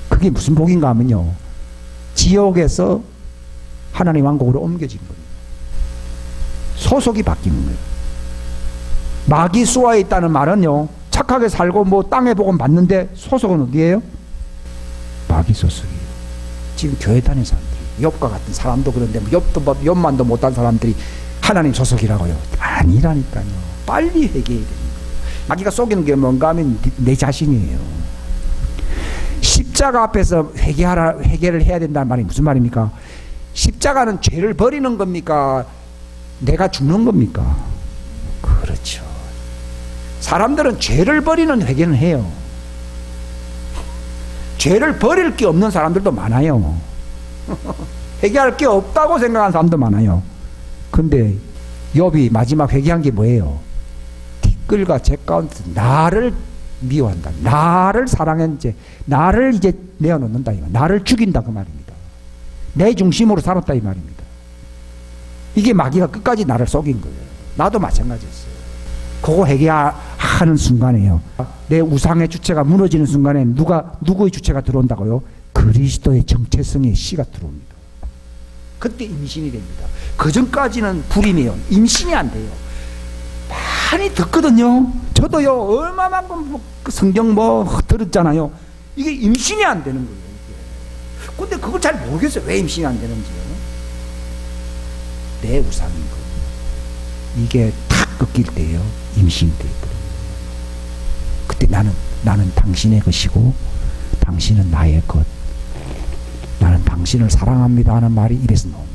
A: 그게 무슨 복인가 하면요, 지옥에서 하나님 왕국으로 옮겨진 거예요. 소속이 바뀌는 거예요. 마귀 수하에 있다는 말은요, 착하게 살고 뭐 땅의 복은 받는데 소속은 어디예요? 마귀 소속이에요. 지금 교회 다니는 사람들이, 욥과 같은 사람도 그런데 욥만도 못한 사람들이 하나님 소속이라고요? 아니라니까요. 빨리 회개해야 되는 거예요. 마귀가 속이는 게 뭔가 하면 내 자신이에요. 십자가 앞에서 회개를 해야 된다는 말이 무슨 말입니까? 십자가는 죄를 버리는 겁니까? 내가 죽는 겁니까? 그렇죠. 사람들은 죄를 버리는 회개는 해요. 죄를 버릴 게 없는 사람들도 많아요. 회개할 게 없다고 생각하는 사람도 많아요. 근데 욥이 마지막 회개한 게 뭐예요? 티끌과 재 가운데 나를 미워한다, 나를 사랑했는지 나를 이제 내어놓는다, 나를 죽인다, 그 말입니다. 내 중심으로 살았다, 이 말입니다. 이게 마귀가 끝까지 나를 속인 거예요. 나도 마찬가지였어요. 그거 회개하는 순간에요, 내 우상의 주체가 무너지는 순간에 누구의 주체가 들어온다고요? 그리스도의 정체성의 씨가 들어옵니다. 그때 임신이 됩니다. 그 전까지는 불임이에요. 임신이 안 돼요. 많이 듣거든요. 저도요, 얼마만큼 뭐 성경 들었잖아요. 이게 임신이 안 되는 거예요. 이게. 근데 그걸 잘 모르겠어요. 왜 임신이 안 되는지요. 내 우상인 거예요. 이게 탁 꺾일 때요, 임신이 되거든요. 그때 나는 당신의 것이고 당신은 나의 것. 나는 당신을 사랑합니다 하는 말이 입에서 나옵니다.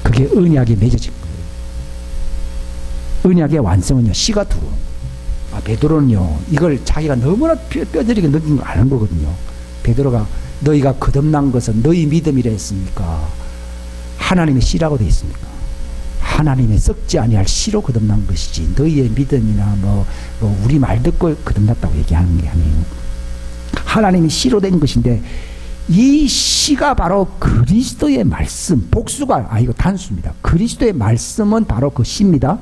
A: 그게 언약에 맺어진 거예요. 언약의 완성은요, 씨가 들어오는 거예요. 베드로는요, 이걸 자기가 너무나 뼈저리게 느낀 걸 아는 거거든요. 베드로가 너희가 거듭난 것은 너희 믿음이라 했으니까 하나님의 씨라고 되어 있습니까? 하나님의 썩지 아니할 씨로 거듭난 것이지 너희의 믿음이나 우리 말 듣고 거듭났다고 얘기하는 게 아니에요. 하나님이 씨로 된 것인데 이 씨가 바로 그리스도의 말씀, 복수가 아니고 단수입니다. 그리스도의 말씀은 바로 그 씨입니다.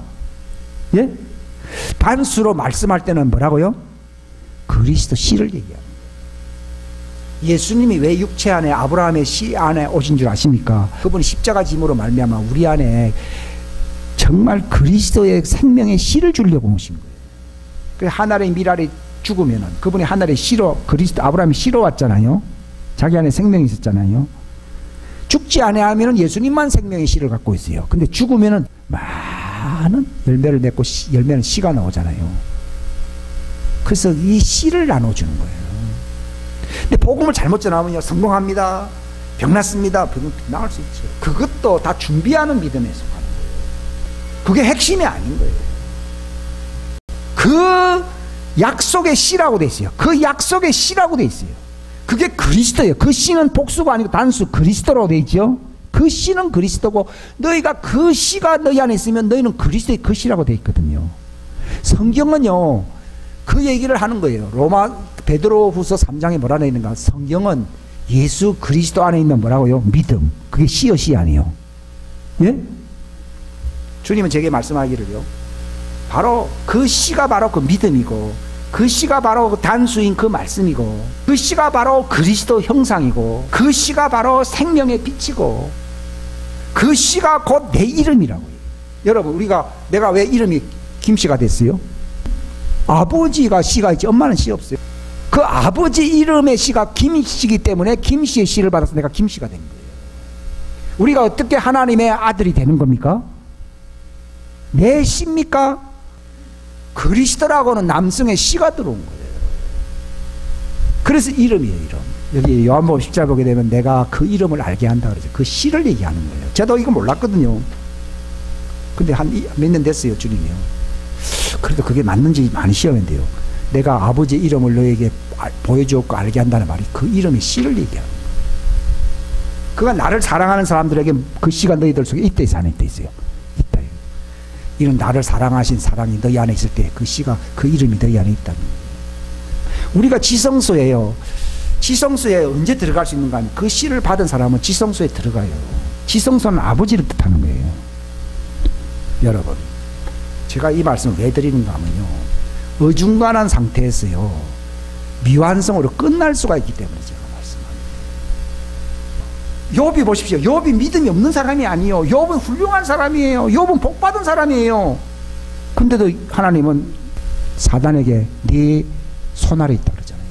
A: 예? 단수로 말씀할 때는 뭐라고요? 그리스도 씨를 얘기하는 거예요. 예수님이 왜 육체 안에 아브라함의 씨 안에 오신 줄 아십니까? 그분이 십자가 짐으로 말미암아 우리 안에 정말 그리스도의 생명의 씨를 주려고 오신 거예요. 그 하늘의 미랄이 죽으면은 그분이 하늘의 씨로 그리스도 아브라함이 씨로 왔잖아요. 자기 안에 생명이 있었잖아요. 죽지 아니하면은 예수님만 생명의 씨를 갖고 있어요. 근데 죽으면은 많은 열매를 맺고 열매는 씨가 나오잖아요. 그래서 이 씨를 나눠주는 거예요. 근데 복음을 잘못 전하면요, 성공합니다, 병 났습니다, 병 나을 수 있죠. 그것도 다 준비하는 믿음에 속하는 거예요. 그게 핵심이 아닌 거예요. 그 약속의 씨라고 돼 있어요. 그 약속의 씨라고 돼 있어요. 그게 그리스도예요. 그 씨는 복수가 아니고 단수 그리스도라고 돼 있죠. 그 씨는 그리스도고 너희가 그 씨가 너희 안에 있으면 너희는 그리스도의 그 씨라고 돼 있거든요. 성경은요, 그 얘기를 하는 거예요. 베드로후서 3장에 뭐라 되어 있는가? 성경은 예수 그리스도 안에 있는 뭐라고요? 믿음. 그게 씨요 씨 아니에요. 예? 주님은 제게 말씀하기를요, 바로 그 씨가 바로 그 믿음이고 그 씨가 바로 그 단수인 그 말씀이고 그 씨가 바로 그리스도 형상이고 그 씨가 바로 생명의 빛이고 그 씨가 곧 내 이름이라고요. 여러분, 내가 왜 이름이 김씨가 됐어요? 아버지가 씨가 있지 엄마는 씨 없어요. 그 아버지 이름의 씨가 김씨이기 때문에 김씨의 씨를 받아서 내가 김씨가 된 거예요. 우리가 어떻게 하나님의 아들이 되는 겁니까? 내 씨입니까? 그리스도라고는 남성의 씨가 들어온 거예요. 그래서 이름이에요, 이름. 여기 요한복음 10장 보게 되면 내가 그 이름을 알게 한다 그러죠. 그 씨를 얘기하는 거예요. 저도 이거 몰랐거든요. 근데 한 몇 년 됐어요, 주님이요. 그래도 그게 맞는지 많이 시험인데요. 내가 아버지 이름을 너에게 보여주었고 알게 한다는 말이 그 이름의 씨를 얘기하는 거예요. 그가 나를 사랑하는 사람들에게 그 씨가 너희들 속에 있다 있어요, 안 있다 있어요? 있다. 이런 나를 사랑하신 사랑이 너희 안에 있을 때 그 씨가, 그 이름이 너희 안에 있다는 거예요. 우리가 지성소예요. 지성소에 언제 들어갈 수 있는가 하면 그 씨를 받은 사람은 지성소에 들어가요. 지성소는 아버지를 뜻하는 거예요. 여러분, 제가 이 말씀을 왜 드리는가 하면요, 어중간한 상태에서요 미완성으로 끝날 수가 있기 때문에 제가 말씀합니다. 욥이 보십시오. 욥이 믿음이 없는 사람이 아니에요. 욥은 훌륭한 사람이에요. 욥은 복받은 사람이에요. 근데도 하나님은 사단에게 네 손아래 있다 그러잖아요.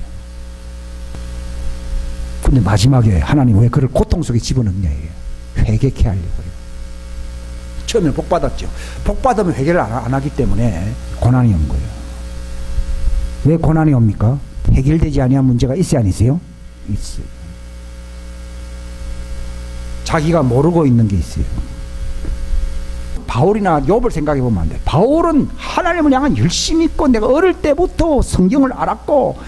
A: 근데 마지막에 하나님 왜 그를 고통 속에 집어넣냐 해요. 회개케 하려고 해요. 처음에 복받았죠. 복받으면 회개를 안 하기 때문에 고난이 온 거예요. 왜 고난이 옵니까? 해결되지 아니한 문제가 있어요, 안 있어요? 있어요. 자기가 모르고 있는 게 있어요. 바울이나 욥을 생각해 보면 안 돼요. 바울은 하나님을 향한 열심히 있고 내가 어릴 때부터 성경을 알았고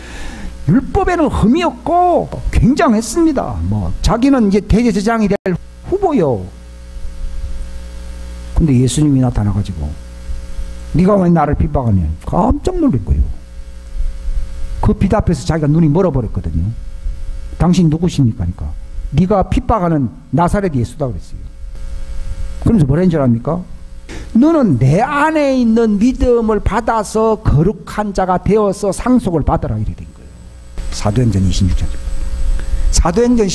A: 율법에는 흠이 없고 굉장했습니다. 자기는 이제 대제사장이 될 후보요. 근데 예수님이 나타나가지고 네가 왜 나를 핍박하냐? 깜짝 놀란 거예요. 그 빛 앞에서 자기가 눈이 멀어버렸거든요. 당신 누구십니까? 그러니까 네가 핍박하는 나사렛 예수다 그랬어요. 그러면서 뭐라 했는 줄 압니까? 너는 내 안에 있는 믿음을 받아서 거룩한 자가 되어서 상속을 받으라 이래 된 거예요. 사도행전 26장. 사도행전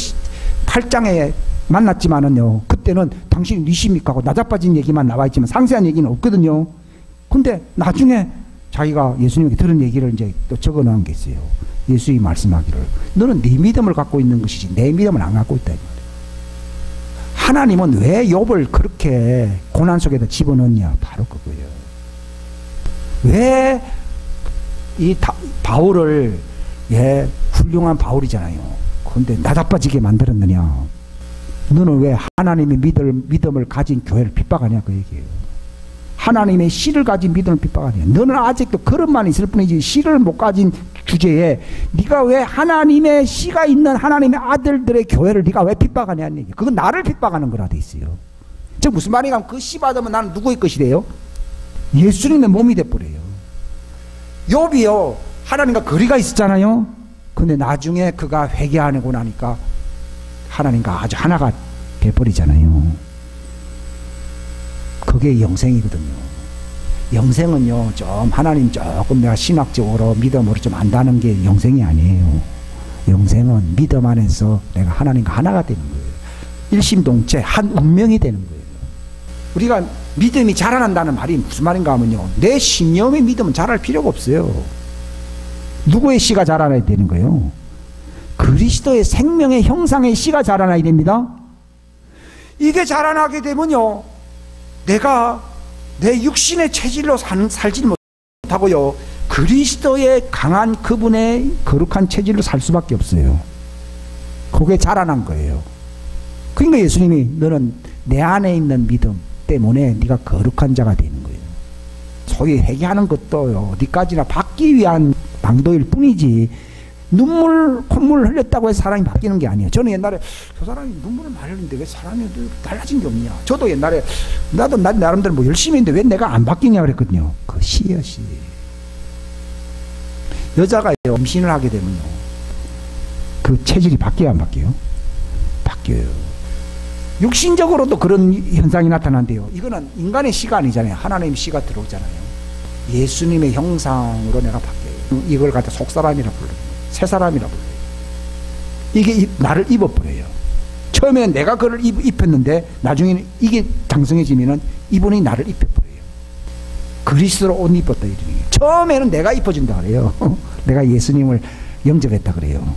A: 8장에 만났지만은요, 그때는 당신이 누구십니까 하고 나자빠진 얘기만 나와 있지만 상세한 얘기는 없거든요. 근데 나중에 자기가 예수님에게 들은 얘기를 이제 또 적어 놓은 게 있어요. 예수님이 말씀하기를 너는 네 믿음을 갖고 있는 것이지 내 믿음을 안 갖고 있다. 하나님은 왜 욥을 그렇게 고난 속에다 집어넣냐? 바로 그거예요. 왜 이 바울을 훌륭한 바울이잖아요. 그런데 나다빠지게 만들었느냐? 너는 왜 하나님의 믿음을 가진 교회를 핍박하냐? 그 얘기예요. 하나님의 씨를 가진 믿음을 핍박하냐? 너는 아직도 그릇만 있을 뿐이지 씨를 못 가진 주제에 네가 왜 하나님의 씨가 있는 하나님의 아들들의 교회를 네가 왜 핍박하냐는 얘기. 그건 나를 핍박하는 거라 돼 있어요. 즉 무슨 말이냐면 그 씨 받으면 나는 누구의 것이 돼요? 예수님의 몸이 돼버려요. 욥이요 하나님과 거리가 있었잖아요. 근데 나중에 그가 회개하고 나니까 하나님과 아주 하나가 돼버리잖아요. 그게 영생이거든요. 영생은요 좀 하나님 조금 내가 신학적으로 믿음으로 좀 안다는 게 영생이 아니에요. 영생은 믿음 안에서 내가 하나님과 하나가 되는 거예요. 일심동체 한 운명이 되는 거예요. 우리가 믿음이 자라난다는 말이 무슨 말인가 하면요 내 신념의 믿음은 자랄 필요가 없어요. 누구의 씨가 자라나야 되는 거예요? 그리스도의 생명의 형상의 씨가 자라나야 됩니다. 이게 자라나게 되면요 내가 내 육신의 체질로 살지 못하고요 그리스도의 강한 그분의 거룩한 체질로 살 수밖에 없어요. 그게 자라난 거예요. 그러니까 예수님이 너는 내 안에 있는 믿음 때문에 네가 거룩한 자가 되는 거예요. 소위 회개하는 것도요 어디까지나 받기 위한 방도일 뿐이지 눈물 콧물 흘렸다고 해서 사람이 바뀌는 게 아니에요. 저는 옛날에 저 사람이 눈물을 많이 흘리는데 왜 사람이 달라진 게 없냐. 저도 옛날에 나도 나름대로 뭐 열심히 했는데 왜 내가 안 바뀌냐 그랬거든요. 그 씨예요 씨. 여자가 임신을 하게 되면요 그 체질이 바뀌어야 안 바뀌어요? 바뀌어요. 육신적으로도 그런 현상이 나타난대요. 이거는 인간의 씨가 아니잖아요. 하나님의 씨가 들어오잖아요. 예수님의 형상으로 내가 바뀌어요. 이걸 갖다 속사람이라 불러요. 새사람이라 불러요. 이게 나를 입어버려요. 처음에는 내가 그걸 입혔는데 나중에는 이게 장성해지면은 이분이 나를 입혀버려요. 그리스도로 옷 입었다 이런 얘기예요. 처음에는 내가 입어준다 그래요. 내가 예수님을 영접했다 그래요.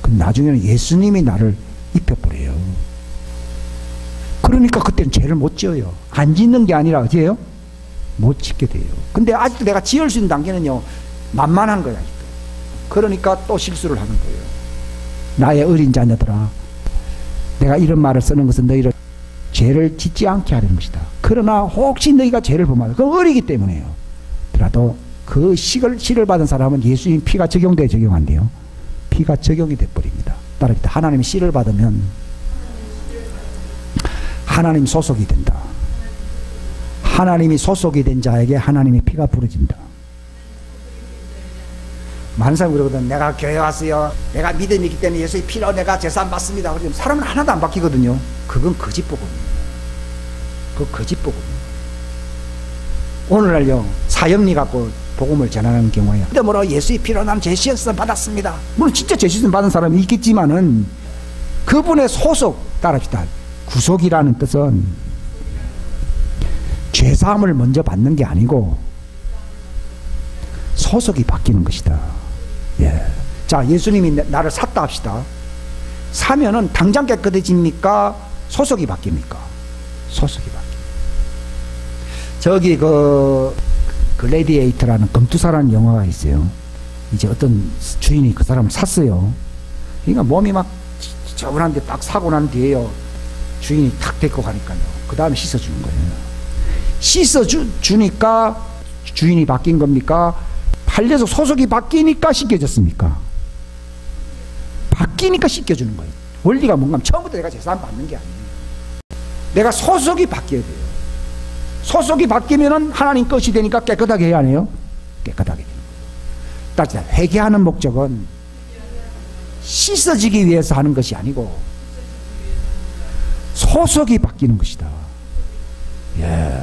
A: 그럼 나중에는 예수님이 나를 입혀버려요. 그러니까 그때는 죄를 못 지어요. 안 짓는 게 아니라 어디예요? 못 짓게 돼요. 근데 아직도 내가 지을 수 있는 단계는요 만만한 거야. 그러니까 또 실수를 하는 거예요. 나의 어린 자녀들아 내가 이런 말을 쓰는 것은 너희를 죄를 짓지 않게 하려는 것이다. 그러나 혹시 너희가 죄를 범하면 그건 어리기 때문에요. 그래도 그 씨를 받은 사람은 예수님 피가 적용돼야 적용한대요. 피가 적용이 돼버립니다. 따라합니다. 하나님의 씨를 받으면 하나님 소속이 된다. 하나님이 소속이 된 자에게 하나님의 피가 부러진다. 많은 사람이 그러거든. 내가 교회 왔어요. 내가 믿음이 있기 때문에 예수의 피로 내가 제사 안 받습니다. 그러면 사람은 하나도 안 바뀌거든요. 그건 거짓복음이에요. 그거 거짓복음이에요. 오늘날요 사형리 갖고 복음을 전하는 경우에요. 믿음으로 예수의 피로 나는 죄 씻음 받았습니다. 물론 진짜 죄 씻음 받은 사람이 있겠지만은 그분의 소속 따라합시다. 구속이라는 뜻은 죄사함을 먼저 받는 게 아니고 소속이 바뀌는 것이다. 예. 자, 예수님이 나를 샀다 합시다. 사면은 당장 깨끗해집니까? 소속이 바뀝니까? 소속이 바뀝니다. 저기 글래디에이터라는 검투사라는 영화가 있어요. 이제 어떤 주인이 그 사람을 샀어요. 그러니까 몸이 막 저분한테 딱 사고 난 뒤에요. 주인이 탁 데리고 가니까요. 그 다음에 씻어주는 거예요. 씻어주니까 주인이 바뀐 겁니까? 팔려서 소속이 바뀌니까 씻겨졌습니까? 바뀌니까 씻겨주는 거예요. 원리가 뭔가 하면 처음부터 내가 재산 받는 게 아니에요. 내가 소속이 바뀌어야 돼요. 소속이 바뀌면은 하나님 것이 되니까 깨끗하게 해야 하네요. 깨끗하게 되는 거예요. 따지자 회개하는 목적은 씻어지기 위해서 하는 것이 아니고 소속이 바뀌는 것이다. 예.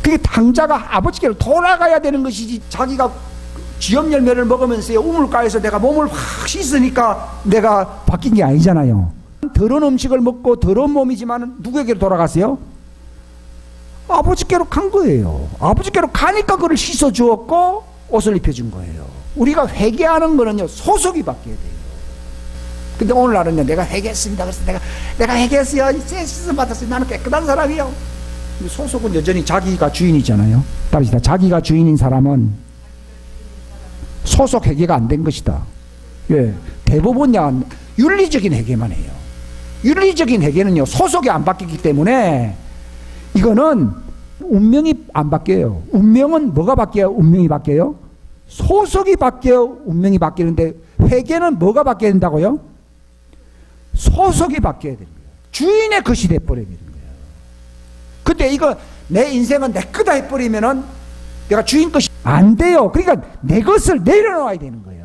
A: 그게 당자가 아버지께로 돌아가야 되는 것이지 자기가 쥐염 열매를 먹으면서 우물가에서 내가 몸을 확 씻으니까 내가 바뀐 게 아니잖아요. 더러운 음식을 먹고 더러운 몸이지만 누구에게로 돌아갔어요? 아버지께로 간 거예요. 아버지께로 가니까 그를 씻어 주었고 옷을 입혀준 거예요. 우리가 회개하는 거는요, 소속이 바뀌어야 돼요. 근데 오늘날은요, 내가 회개했습니다. 그래서 내가 회개했어요. 씻음 받았어요. 나는 깨끗한 사람이요. 소속은 여전히 자기가 주인이잖아요. 따라서 자기가 주인인 사람은 소속 회개가 안 된 것이다. 예, 대부분야 윤리적인 회개만 해요. 윤리적인 회개는요, 소속이 안 바뀌기 때문에 이거는 운명이 안 바뀌어요. 운명은 뭐가 바뀌어요? 운명이 바뀌어요? 소속이 바뀌어요? 운명이 바뀌는데 회개는 뭐가 바뀌어야 된다고요? 소속이 바뀌어야 되는 거예요. 주인의 것이 돼버려야 되는 거예요. 근데 이거 내 인생은 내 거다 해버리면은 내가 주인 것이 안 돼요. 그러니까 내 것을 내려놓아야 되는 거예요.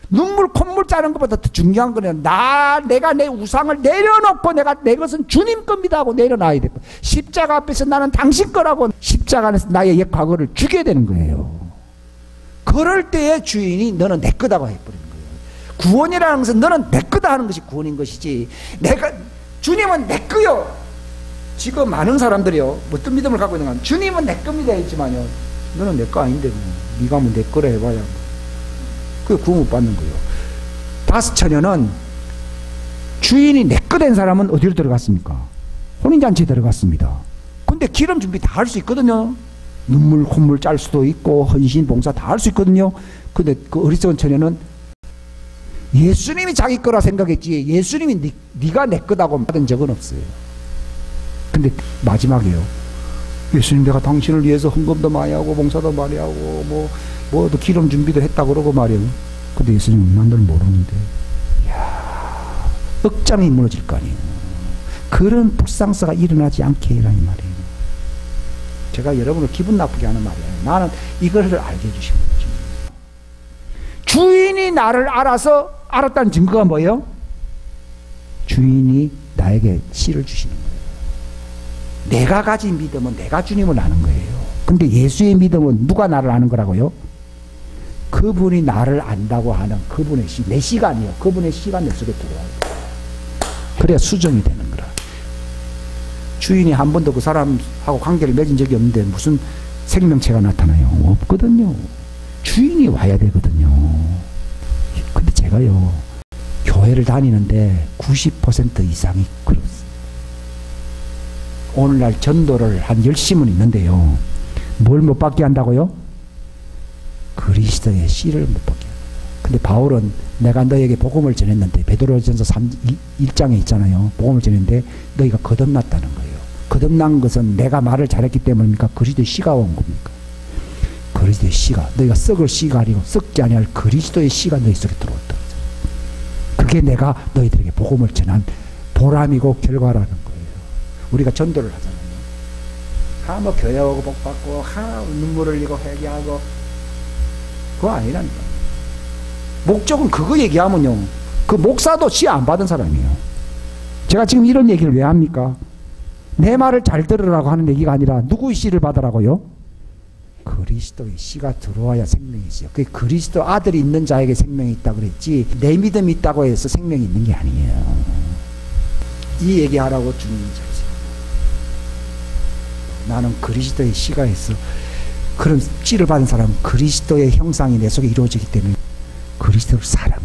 A: 눈물 콧물 짜는 것보다 더 중요한 거는 내가 내 우상을 내려놓고 내가 내 것은 주님 겁니다 하고 내려놔야 돼요. 십자가 앞에서 나는 당신 거라고 십자가 안에서 나의 옛 과거를 죽여야 되는 거예요. 그럴 때에 주인이 너는 내 거다고 해버리는 거예요. 구원이라는 것은 너는 내 거다 하는 것이 구원인 것이지, 주님은 내 거요. 지금 많은 사람들이요, 어떤 믿음을 갖고 있는 건 주님은 내 겁니다 했지만요, 너는 내 거 아닌데 네가 뭐 내 거라 해봐야 그게 구원 못 받는 거예요. 다섯 처녀는 주인이 내 거 된 사람은 어디로 들어갔습니까? 혼인잔치에 들어갔습니다. 근데 기름 준비 다 할 수 있거든요. 눈물 콧물 짤 수도 있고 헌신 봉사 다 할 수 있거든요. 근데 그 어리석은 처녀는 예수님이 자기 거라 생각했지 예수님이 네가 내 거다고 받은 적은 없어요. 근데 마지막이에요. 예수님, 내가 당신을 위해서 헌금도 많이 하고 봉사도 많이 하고 뭐 기름 준비도 했다 그러고 말이에요. 근데 예수님은 난 널 모르는데. 이야, 억장이 무너질 거 아니에요. 그런 불상사가 일어나지 않게 해라는 말이에요. 제가 여러분을 기분 나쁘게 하는 말이에요. 나는 이것을 알게 해주시면 되죠. 주인이 나를 알았다는 증거가 뭐예요? 주인이 나에게 씨를 주시는 거예요. 내가 가진 믿음은 내가 주님을 아는 거예요. 근데 예수의 믿음은 누가 나를 아는 거라고요? 그분이 나를 안다고 하는 그분의 씨, 내 씨가 아니에요. 그분의 씨가 내 속에 들어와요. 그래야 수정이 되는 거라. 주인이 한 번도 그 사람하고 관계를 맺은 적이 없는데 무슨 생명체가 나타나요? 없거든요. 주인이 와야 되거든요. 근데 제가요, 교회를 다니는데 90% 이상이 그렇습니다. 오늘날 전도를 한 10심은 있는데요, 뭘 못 받게 한다고요? 그리스도의 씨를 못 받게 합니다. 근데 바울은 내가 너에게 복음을 전했는데, 베드로전서 1장에 있잖아요. 복음을 전했는데 너희가 거듭났다는 거예요. 거듭난 것은 내가 말을 잘했기 때문입니까? 그리스도의 씨가 온 겁니까? 그리스도의 씨가, 너희가 썩을 씨가 아니고 썩지 아니할 그리스도의 씨가 너희 속에 들어왔다. 그게 내가 너희들에게 복음을 전한 보람이고 결과라는 거예요. 우리가 전도를 하잖아요. 뭐 교회 오고 복 받고 눈물을 흘리고 회개하고 그거 아니라니까. 목적은 그거 얘기하면요, 그 목사도 씨 안 받은 사람이에요. 제가 지금 이런 얘기를 왜 합니까? 내 말을 잘 들으라고 하는 얘기가 아니라 누구의 씨를 받으라고요? 그리스도의 씨가 들어와야 생명이 있어요. 그게 그리스도 아들이 있는 자에게 생명이 있다고 그랬지, 내 믿음이 있다고 해서 생명이 있는 게 아니에요. 이 얘기하라고 주님이 잘 나는 그리스도의 씨가 있어. 그런 씨를 받은 사람은 그리스도의 형상이 내 속에 이루어지기 때문에 그리스도를 사랑해.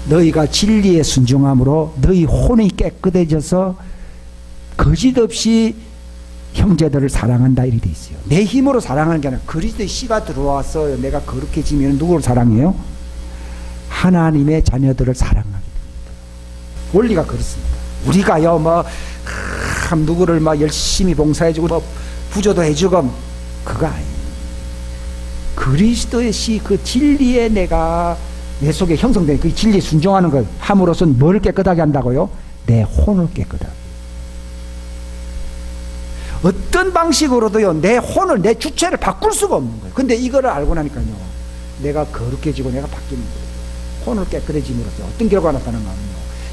A: 너희가 진리에 순종함으로 너희 혼이 깨끗해져서 거짓없이 형제들을 사랑한다 이렇게 돼 있어요. 내 힘으로 사랑하는 게 아니라 그리스도의 씨가 들어와서 내가 거룩해지면 누구를 사랑해요? 하나님의 자녀들을 사랑하게 됩니다. 원리가 그렇습니다. 우리가요 누구를 열심히 봉사해주고 부조도 해주고 그거 아니에요. 그리스도의 씨, 그 진리에 내가 내 속에 형성된 그 진리에 순종하는 것 함으로써 뭘 깨끗하게 한다고요? 내 혼을 깨끗하게. 어떤 방식으로도요, 내 혼을, 내 주체를 바꿀 수가 없는 거예요. 근데 이거를 알고 나니까요, 내가 거룩해지고 내가 바뀌는 거예요. 혼을 깨끗해짐으로써 어떤 결과가 나타나는가 하면요,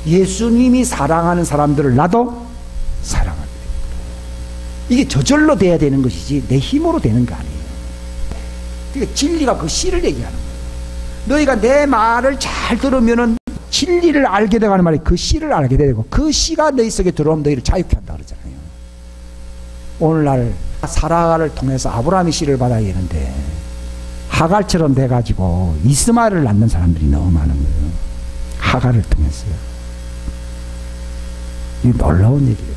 A: 예수님이 사랑하는 사람들을 나도 사랑하게 됩니다. 이게 저절로 돼야 되는 것이지 내 힘으로 되는 거 아니에요. 그러니까 진리가 그 씨를 얘기하는 거예요. 너희가 내 말을 잘 들으면은 진리를 알게 되가는 말이 그 씨를 알게 되고, 그 씨가 너희 속에 들어오면 너희를 자유케 한다 그러잖아요. 오늘날 사라를 통해서 아브라함의 씨를 받아야 되는데 하갈처럼 돼가지고 이스마엘을 낳는 사람들이 너무 많은 거예요. 하갈을 통해서요. 이 놀라운 얘기예요.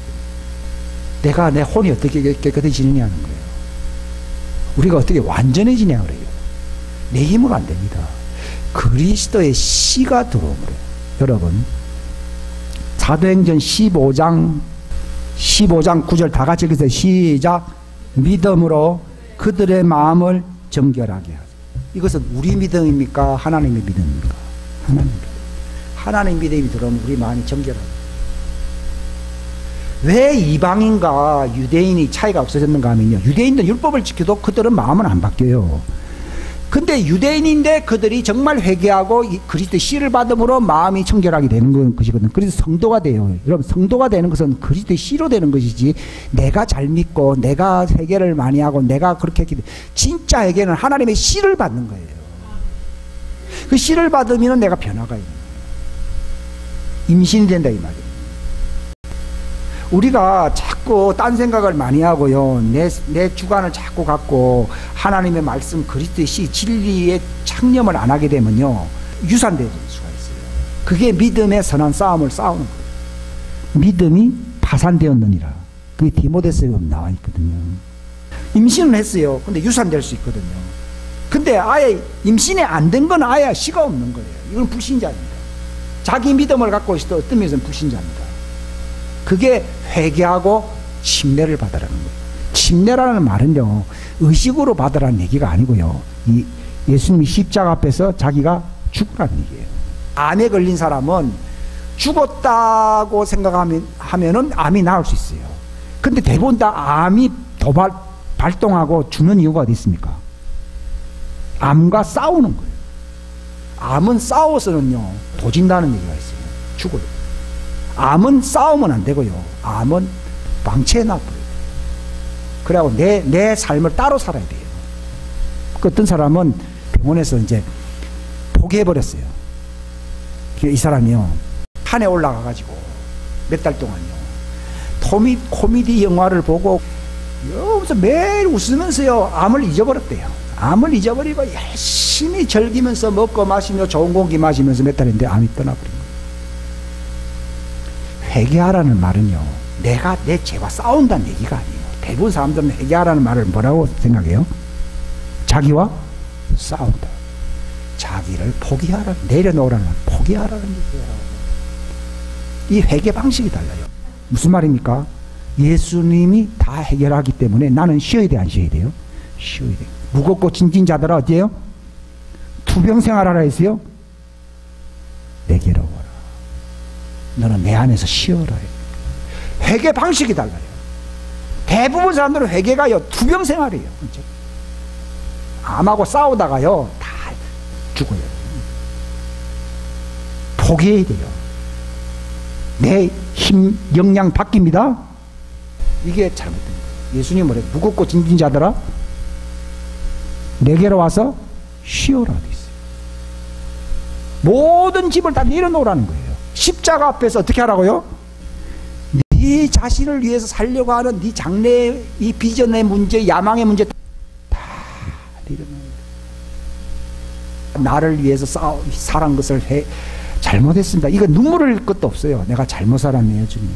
A: 내가 내 혼이 어떻게 깨끗해지느냐는 거예요. 우리가 어떻게 완전해지냐 그래요. 내 힘으로 안 됩니다. 그리스도의 씨가 들어오므로. 여러분, 사도행전 15장 9절 다 같이 읽으세요. 시작. 믿음으로 그들의 마음을 정결하게 하소서. 이것은 우리 믿음입니까? 하나님의 믿음입니까? 하나님의 믿음. 하나님의 믿음이 들어오면 우리 마음이 정결합니다. 왜 이방인과 유대인이 차이가 없어졌는가 하면요, 유대인들은 율법을 지켜도 그들은 마음은 안 바뀌어요. 근데 유대인인데 그들이 정말 회개하고 그리스도의 씨를 받음으로 마음이 청결하게 되는 것이거든요. 그래서 성도가 돼요. 여러분, 성도가 되는 것은 그리스도의 씨로 되는 것이지, 내가 잘 믿고 내가 회개를 많이 하고 내가 그렇게 했기 때문에, 진짜 회개는 하나님의 씨를 받는 거예요. 그 씨를 받으면 내가 변화가 있는 거예요. 임신이 된다 이 말이에요. 우리가 자꾸 딴 생각을 많이 하고요, 내 주관을 자꾸 갖고 하나님의 말씀, 그리스도의 씨, 진리에 창념을 안 하게 되면요, 유산될 수가 있어요. 그게 믿음의 선한 싸움을 싸우는 거예요. 믿음이 파산되었느니라. 그게 디모데서에 나와 있거든요. 임신은 했어요. 근데 유산될 수 있거든요. 근데 아예 임신이 안 된 건 아예 씨가 없는 거예요. 이건 불신자입니다. 자기 믿음을 갖고 있어도 어떤 면에서는 불신자입니다. 그게 회개하고 침례를 받으라는 거예요. 침례라는 말은요, 의식으로 받으라는 얘기가 아니고요, 이 예수님이 십자가 앞에서 자기가 죽으라는 얘기예요. 암에 걸린 사람은 죽었다고 생각하면은 암이 나을 수 있어요. 근데 대부분 다 암이 발동하고 죽는 이유가 어디 있습니까? 암과 싸우는 거예요. 암은 싸워서는요, 도진다는 얘기가 있어요. 죽어요. 암은 싸우면 안 되고요, 암은 방치해놔버려요. 그래갖고 내 삶을 따로 살아야 돼요. 어떤 사람은 병원에서 이제 포기해버렸어요. 이 사람이요, 산에 올라가가지고 몇 달 동안요, 코미디 영화를 보고 여기서 매일 웃으면서요, 암을 잊어버렸대요. 암을 잊어버리고 열심히 즐기면서 먹고 마시며 좋은 공기 마시면서 몇 달인데 암이 떠나버린 거예요. 회개하라는 말은요, 내가 내 죄와 싸운다는 얘기가 아니에요. 대부분 사람들은 회개하라는 말을 뭐라고 생각해요? 자기와 싸운다. 자기를 포기하라, 내려놓으라는 말, 포기하라는 얘기예요. 이 회개 방식이 달라요. 무슨 말입니까? 예수님이 다 해결하기 때문에 나는 쉬어야 돼, 안 쉬어야 돼요? 쉬어야 돼요. 무겁고 진진 자들아 어때요? 투병 생활하라 했어요? 내게로 오라. 너는 내 안에서 쉬어라. 회개 방식이 달라요. 대부분 사람들은 회개가요, 투병 생활이에요. 암하고 싸우다가요, 다 죽어요. 포기해야 돼요. 내 힘, 역량 바뀝니다. 이게 잘못된 거예요. 예수님 뭐래? 무겁고 진진 자들아 내게로 와서 쉬어라 돼 있어요. 모든 짐을 다 내려놓으라는 거예요. 십자가 앞에서 어떻게 하라고요? 네 자신을 위해서 살려고 하는 네 장래의 이 비전의 문제, 야망의 문제 다 내려놓아야 돼. 나를 위해서 살한 것을 잘못했습니다. 이거 눈물 흘릴 것도 없어요. 내가 잘못 살았네요, 주님.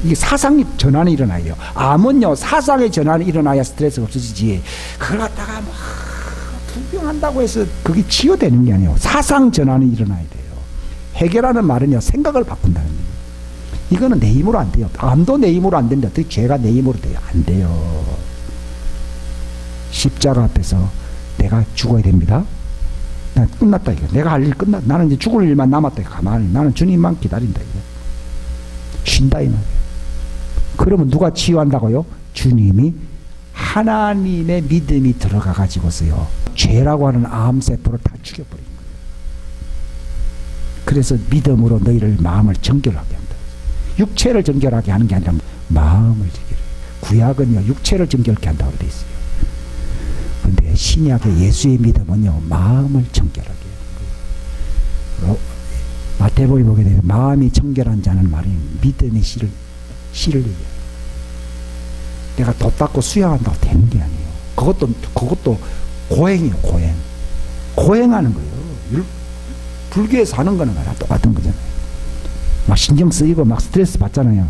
A: 이게 사상의 전환이 일어나요. 암은요, 사상의 전환이 일어나야 스트레스가 없어지지, 그걸 갖다가 막 투병한다고 해서 그게 치유되는 게 아니에요. 사상 전환이 일어나야 돼요. 해결하는 말은요, 생각을 바꾼다는 얘기예요. 이거는 내 힘으로 안 돼요. 암도 내 힘으로 안 되는데 어떻게 죄가 내 힘으로 돼요? 안 돼요. 십자가 앞에서 내가 죽어야 됩니다. 난 끝났다 이거. 내가 할 일 끝났다. 나는 이제 죽을 일만 남았다 이거. 가만히 나는 주님만 기다린다 이거. 쉰다 이 말이에요. 그러면 누가 치유한다고요? 주님이 하나님의 믿음이 들어가 가지고서요, 죄라고 하는 암세포를 다 죽여버린 거예요. 그래서 믿음으로 너희를 마음을 정결하게 한다. 육체를 정결하게 하는 게 아니라 마음을 정결해. 구약은요, 육체를 정결케 한다고 되어 있어요. 그런데 신약의 예수의 믿음은요, 마음을 정결하게 하는 거예요. 마태복음에 보게 되면 마음이 정결한 자는 말이 믿음의 씨를 얘기해요. 내가 돛 닦고 수양한다고 되는 게 아니에요. 그것도 고행이에요, 고행. 고행하는 거예요. 불교에서 하는 거는 다 똑같은 거잖아요. 막 신경 쓰이고 막 스트레스 받잖아요.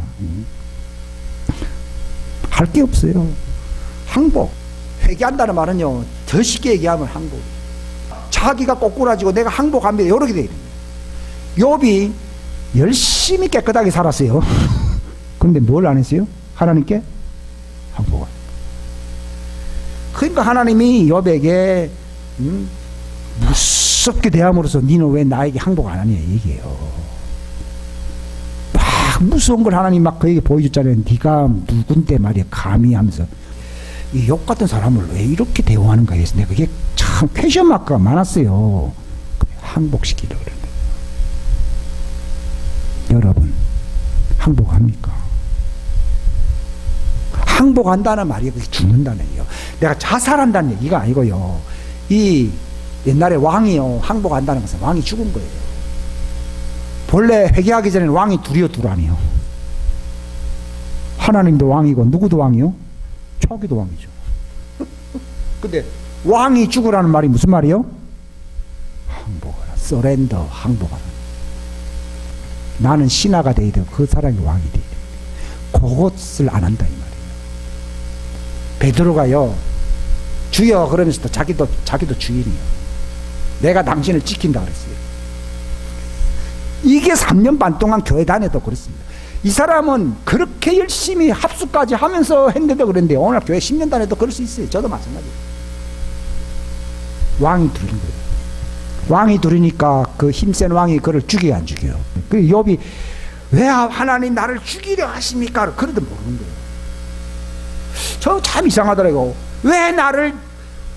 A: 할 게 없어요. 항복. 회개한다는 말은요, 더 쉽게 얘기하면 항복. 자기가 꼬꾸라지고 내가 항복합니다. 이렇게 돼야 돼요. 욥이 열심히 깨끗하게 살았어요. 그런데 뭘 안 했어요? 하나님께 항복을. 그러니까 하나님이 욥에게 무섭게 대함으로써 니는 왜 나에게 항복 안 하냐 얘기해요. 막 무서운 걸 하나님 막 그에게 보여줬잖아요. 네가 누군데 말이야 감히 하면서. 이 욥 같은 사람을 왜 이렇게 대우하는가 해서 내가 그게 참 퀘션 마크가 많았어요. 항복시키려고 그러는 거예요. 여러분 항복합니까? 항복한다는 말이 그게 죽는다는 얘기예요. 내가 자살한다는 얘기가 아니고요. 이 옛날에 왕이요 항복한다는 것은 왕이 죽은 거예요. 본래 회개하기 전에는 왕이 둘이요 둘 아니요. 하나님도 왕이고 누구도 왕이요? 자기도 왕이죠. 근데 왕이 죽으라는 말이 무슨 말이요? 항복하라. 서렌더 항복하라. 나는 신하가 돼야 되고 그 사람이 왕이 돼야 돼. 그것을 안 한다 이 말이에요. 베드로가요 주여 그러면서도 자기도 주인이에요. 내가 당신을 지킨다 그랬어요. 이게 3년 반 동안 교회 다녀도 그렇습니다. 이 사람은 그렇게 열심히 합수까지 하면서 했는데도 그랬는데 오늘 교회 10년 다녀도 그럴 수 있어요. 저도 마찬가지예요. 왕이 둘인 거예요. 왕이 둘이니까 그 힘센 왕이 그를 죽여야 안 죽여요. 그 욥이 왜 하나님 나를 죽이려 하십니까? 그래도 모르는 거예요. 저 참 이상하더라고요. 왜 나를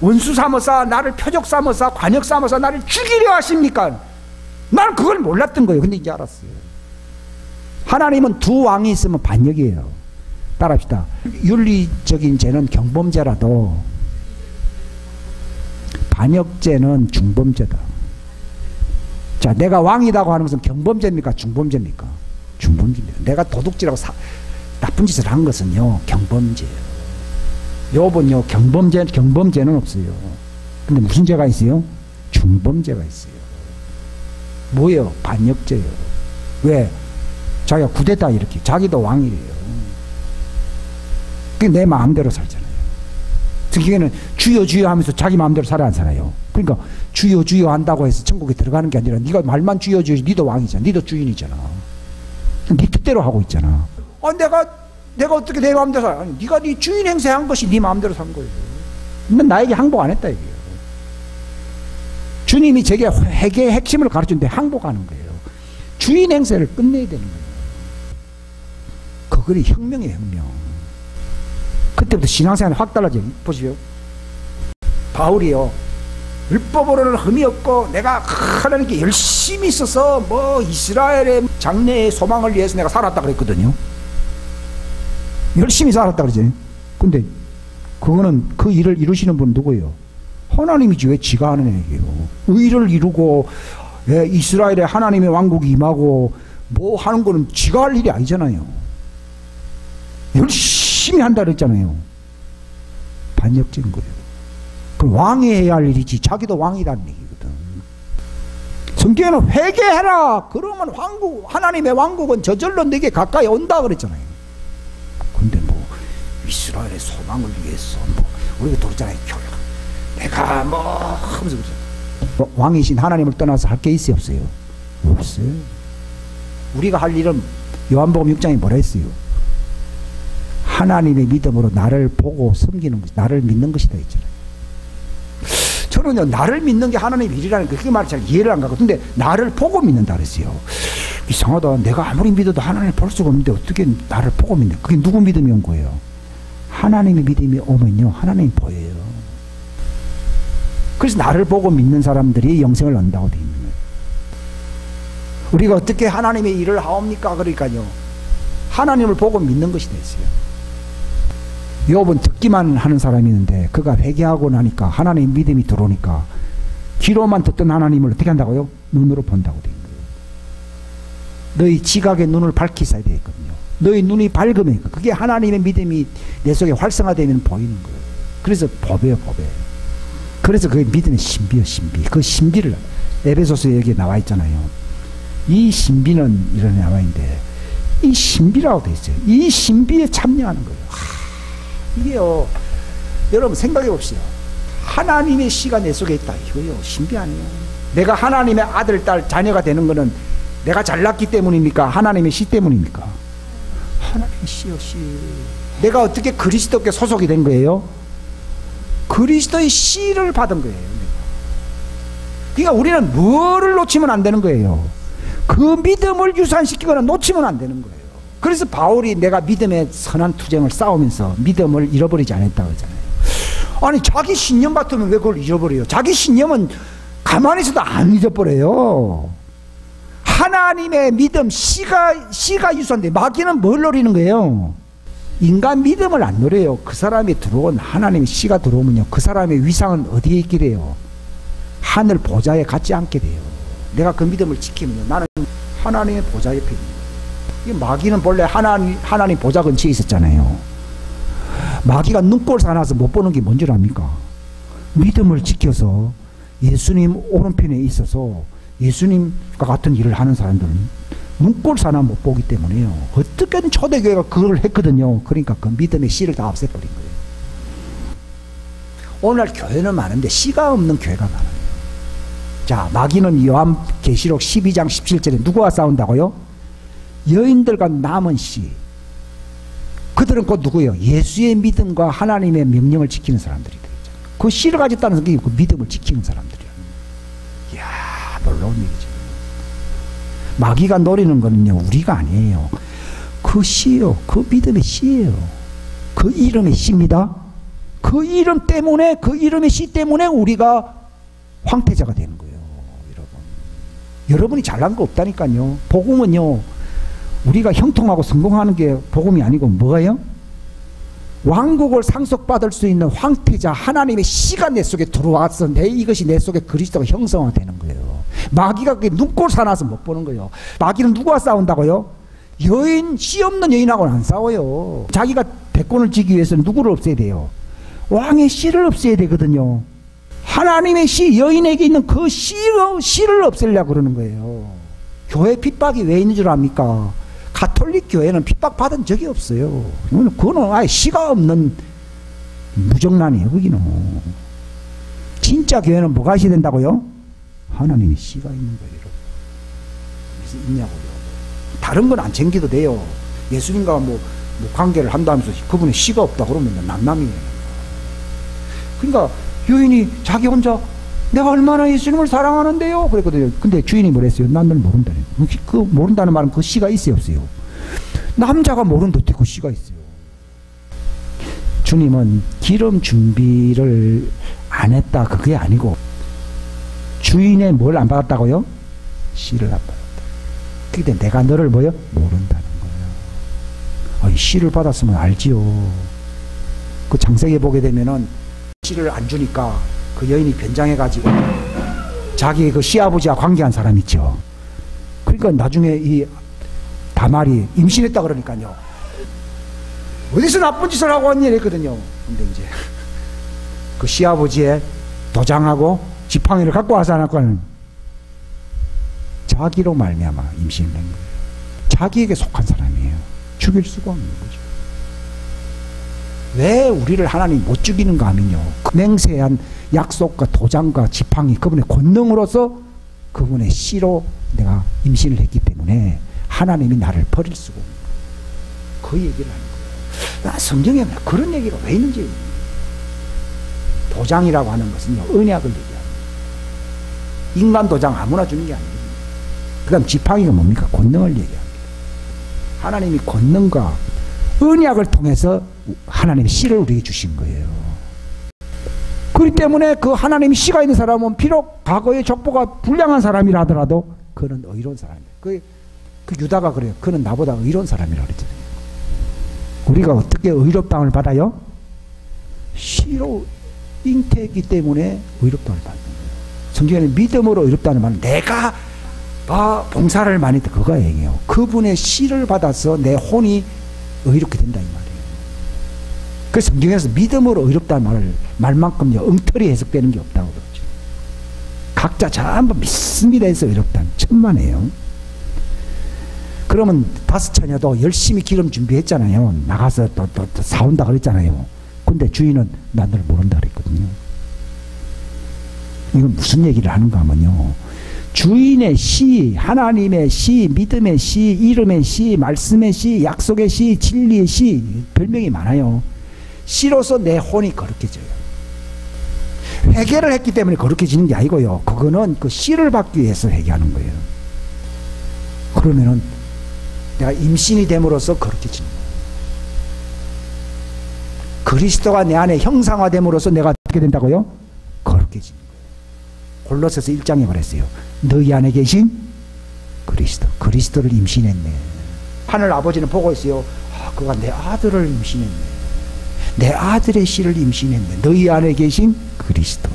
A: 원수 삼아서 나를 표적 삼아서 관역 삼아서 나를 죽이려 하십니까? 나는 그걸 몰랐던 거예요. 근데 이제 알았어요. 하나님은 두 왕이 있으면 반역이에요. 따라합시다. 윤리적인 죄는 경범죄라도 반역죄는 중범죄다. 자, 내가 왕이라고 하는 것은 경범죄입니까? 중범죄입니까? 중범죄입니다. 내가 도둑질하고 나쁜 짓을 한 것은요 경범죄예요. 욥은요 경범죄는 없어요. 근데 무슨 죄가 있어요? 중범죄가 있어요. 뭐예요? 반역죄예요. 왜? 자기가 구대다 이렇게 자기도 왕이래요. 그게 내 마음대로 살잖아요. 특히는 주여 주여 하면서 자기 마음대로 살아 안 살아요. 그러니까 주여 주여 한다고 해서 천국에 들어가는 게 아니라 네가 말만 주여 주여 니도 왕이잖아. 니도 주인이잖아. 네 뜻대로 하고 있잖아. 내가 어떻게 내 마음대로 살아? 아니, 네가 네 주인 행세한 것이 네 마음대로 산 거예요. 넌 나에게 항복 안 했다 이게요. 주님이 제게 회개의 핵심을 가르쳤는데 항복하는 거예요. 주인 행세를 끝내야 되는 거예요. 그거이 혁명이에요, 혁명. 그때부터 신앙생활이 확 달라져요. 보시오. 바울이요. 율법으로는 흠이 없고 내가 하나님께 열심히 있어서 뭐 이스라엘의 장래의 소망을 위해서 내가 살았다 그랬거든요. 열심히 살았다 그러지. 근데 그거는 그 일을 이루시는 분은 누구예요? 하나님이지 왜 지가 하는 얘기예요. 의를 이루고 이스라엘의 하나님의 왕국이 임하고 뭐 하는 거는 지가 할 일이 아니잖아요. 열심히 한다 그랬잖아요. 반역죄인 거예요. 그 왕이 해야 할 일이지 자기도 왕이라는 얘기거든. 성경에는 회개해라. 그러면 하나님의 왕국은 저절로 내게 가까이 온다 그랬잖아요. 근데 뭐 이스라엘의 소망을 위해서 뭐 우리가 그러잖아요. 내가 뭐 하면서 그러잖아요. 왕이신 하나님을 떠나서 할 게 있어요 없어요? 없어요. 우리가 할 일은 요한복음 6장에 뭐라 했어요? 하나님의 믿음으로 나를 보고 섬기는 것, 나를 믿는 것이다 했잖아요. 저는요 나를 믿는 게 하나님의 일이라는 거 그게 말이 잘 이해를 안 가고 근데 나를 보고 믿는다 그랬어요. 이상하다. 내가 아무리 믿어도 하나님을 볼 수가 없는데 어떻게 나를 보고 믿냐. 그게 누구 믿음이 온 거예요? 하나님의 믿음이 오면요 하나님이 보여요. 그래서 나를 보고 믿는 사람들이 영생을 얻는다고 되어 있는 거예요. 우리가 어떻게 하나님의 일을 하옵니까? 그러니까요 하나님을 보고 믿는 것이 됐어요. 욥은 듣기만 하는 사람이 있는데 그가 회개하고 나니까 하나님의 믿음이 들어오니까 귀로만 듣던 하나님을 어떻게 한다고요? 눈으로 본다고 되어 있는 거예요. 너희 지각의 눈을 밝히셔야 되거든요. 너희 눈이 밝으면 그게 하나님의 믿음이 내 속에 활성화되면 보이는 거예요. 그래서 법이에요, 법에. 그래서 그게 믿음의 신비요, 신비. 그 신비를 에베소서에 여기 나와 있잖아요. 이 신비는 이런 나와 있는데 이 신비라고 돼 있어요. 이 신비에 참여하는 거예요. 이게요, 여러분 생각해 봅시다. 하나님의 씨가 내 속에 있다. 이거요, 신비 아니에요. 내가 하나님의 아들, 딸, 자녀가 되는 거는 내가 잘났기 때문입니까? 하나님의 씨 때문입니까? 하나님의 씨요, 씨. 내가 어떻게 그리스도께 소속이 된 거예요? 그리스도의 씨를 받은 거예요. 그러니까 우리는 뭐를 놓치면 안 되는 거예요. 그 믿음을 유산시키거나 놓치면 안 되는 거예요. 그래서 바울이 내가 믿음의 선한 투쟁을 싸우면서 믿음을 잃어버리지 않았다고 하잖아요. 아니 자기 신념 같으면 왜 그걸 잃어버려요? 자기 신념은 가만히 있어도 안 잊어버려요. 하나님의 믿음, 씨가 유산돼. 마귀는 뭘 노리는 거예요? 인간 믿음을 안 노려요. 그 사람이 들어온 하나님의 씨가 들어오면요, 그 사람의 위상은 어디에 있게 돼요? 하늘 보좌에 갖지 않게 돼요. 내가 그 믿음을 지키면요, 나는 하나님의 보좌 옆에 있는 거예요. 마귀는 본래 하나님 보좌 근처에 있었잖아요. 마귀가 눈꼴 사나서 못 보는 게 뭔 줄 압니까? 믿음을 지켜서 예수님 오른편에 있어서 예수님과 같은 일을 하는 사람들은 눈꼴 사나 못 보기 때문에요. 어떻게든 초대교회가 그걸 했거든요. 그러니까 그 믿음의 씨를 다 없애버린 거예요. 오늘날 교회는 많은데 씨가 없는 교회가 많아요. 자, 마귀는 요한계시록 12장 17절에 누구와 싸운다고요? 여인들과 남은 씨. 그들은 곧 누구예요? 예수의 믿음과 하나님의 명령을 지키는 사람들이 되죠. 그 씨를 가졌다는 게 그 믿음을 지키는 사람들이에요. 이야, 놀라운 얘기죠. 마귀가 노리는 거는요, 우리가 아니에요. 그 씨요, 그 믿음의 씨예요. 그 이름의 씨입니다. 그 이름 때문에, 그 이름의 씨 때문에 우리가 황태자가 되는 거예요, 여러분. 여러분이 잘난 거 없다니까요. 복음은요, 우리가 형통하고 성공하는 게 복음이 아니고 뭐예요? 왕국을 상속받을 수 있는 황태자 하나님의 씨가 내 속에 들어와서 이것이 내 속에 그리스도가 형성화되는 거예요. 마귀가 그게 눈꼴 사나서 못 보는 거예요. 마귀는 누구와 싸운다고요? 여인, 씨 없는 여인하고는 안 싸워요. 자기가 대권을 지기 위해서는 누구를 없애야 돼요? 왕의 씨를 없애야 되거든요. 하나님의 씨, 여인에게 있는 그 씨를 없애려고 그러는 거예요. 교회 핍박이 왜 있는 줄 압니까? 가톨릭 교회는 핍박받은 적이 없어요. 그거는 아예 씨가 없는 무정란이에요, 거기는. 진짜 교회는 뭐가 있어야 된다고요? 하나님의 씨가 있는 거예요, 여러분. 그래서 있냐고요. 다른 건 안 챙겨도 돼요. 예수님과 뭐 관계를 한다면서 그분의 씨가 없다 그러면 남남이에요. 그러니까 여인이 자기 혼자 내가 얼마나 예수님을 사랑하는데요? 그랬거든요. 근데 주인이 뭐랬어요? 난 널 모른다는. 그 모른다는 말은 그 씨가 있어요, 없어요? 남자가 모르는데 어떻게 그 씨가 있어요? 주님은 기름 준비를 안 했다, 그게 아니고 주인의 뭘 안 받았다고요? 씨를 안 받았다. 그때 내가 너를 뭐요? 모른다는 거예요. 이 씨를 받았으면 알지요. 그 창세기에 보게 되면은 씨를 안 주니까 그 여인이 변장해가지고 자기 그 시아버지와 관계한 사람 있죠. 그러니까 나중에 이 다말이 임신했다 그러니까요. 어디서 나쁜 짓을 하고 왔니? 이랬거든요. 근데 이제 그 시아버지의 도장하고 지팡이를 갖고 와서 하나는 자기로 말미암아 임신을 낸 거예요. 자기에게 속한 사람이에요. 죽일 수가 없는 거죠. 왜 우리를 하나님 못 죽이는가 하면요, 그 맹세한 약속과 도장과 지팡이, 그분의 권능으로서 그분의 씨로 내가 임신을 했기 때문에 하나님이 나를 버릴 수가 없는 거예요. 그 얘기를 하는 거예요. 성경에 그런 얘기가 왜 있는지. 도장이라고 하는 것은요, 언약을 얘기합니다. 인간 도장 아무나 주는 게 아니에요. 그 다음 지팡이가 뭡니까? 권능을 얘기합니다. 하나님이 권능과 언약을 통해서 하나님의 씨를 우리에게 주신 거예요. 그렇기 때문에 그 하나님의 씨가 있는 사람은 비록 과거의 족보가 불량한 사람이라 하더라도 그는 의로운 사람이에요. 그 유다가 그래요. 그는 나보다 의로운 사람이라고 그랬잖아요. 우리가 어떻게 의롭다함을 받아요? 씨로 잉태했기 때문에 의롭다함을 받는 거예요. 성경에는 믿음으로 의롭다는 말은 내가 봉사를 많이 했다. 그거 얘기해요. 그분의 씨를 받아서 내 혼이 의롭게 된다 이 말이에요. 그 성경에서 믿음으로 의롭다는 말만큼요 엉터리 해석되는 게 없다고 그러죠. 각자 전부 믿습니다 해서 의롭다는 천만에요. 그러면 다섯 처녀도 열심히 기름 준비했잖아요. 나가서 또 사온다 그랬잖아요. 근데 주인은 나를 모른다 그랬거든요. 이건 무슨 얘기를 하는가 하면요, 주인의 씨, 하나님의 씨, 믿음의 씨, 이름의 씨, 말씀의 씨, 약속의 씨, 진리의 씨, 별명이 많아요. 씨로서 내 혼이 거룩해져요. 회개를 했기 때문에 거룩해지는 게 아니고요, 그거는 그 씨를 받기 위해서 회개하는 거예요. 그러면은 내가 임신이 됨으로써 거룩해지는 거예요. 그리스도가 내 안에 형상화됨으로써 내가 어떻게 된다고요? 거룩해지는 거예요. 골로새서 1장에 말했어요. 너희 안에 계신 그리스도, 그리스도를 임신했네. 하늘 아버지는 보고 있어요. 그가 내 아들을 임신했네. 내 아들의 씨를 임신했네. 너희 안에 계신 그리스도,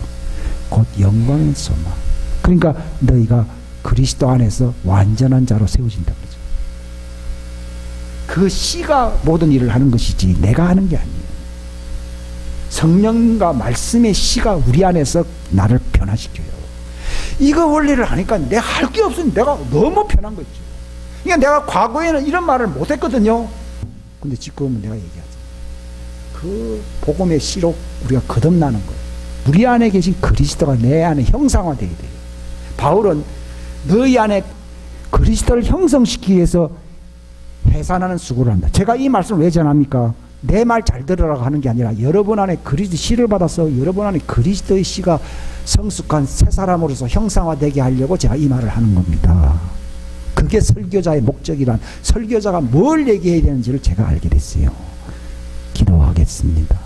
A: 곧 영광의 소망. 그러니까 너희가 그리스도 안에서 완전한 자로 세워진다 그러죠. 그 씨가 모든 일을 하는 것이지 내가 하는 게 아니에요. 성령과 말씀의 씨가 우리 안에서 나를 변화시켜요. 이거 원리를 하니까 내가 할 게 없으니 내가 너무 편한 거 있죠. 그러니까 내가 과거에는 이런 말을 못했거든요. 근데 지금은 내가 얘기하죠. 그 복음의 씨로 우리가 거듭나는 거예요. 우리 안에 계신 그리스도가 내 안에 형상화되어야 돼요. 바울은 너희 안에 그리스도를 형성시키기 위해서 해산하는 수고를 한다. 제가 이 말씀을 왜 전합니까? 내 말 잘 들으라고 하는 게 아니라 여러분 안에 그리스도 씨를 받아서 여러분 안에 그리스도의 씨가 성숙한 새 사람으로서 형상화되게 하려고 제가 이 말을 하는 겁니다. 그게 설교자의 목적이란, 설교자가 뭘 얘기해야 되는지를 제가 알게 됐어요. 기도하겠습니다.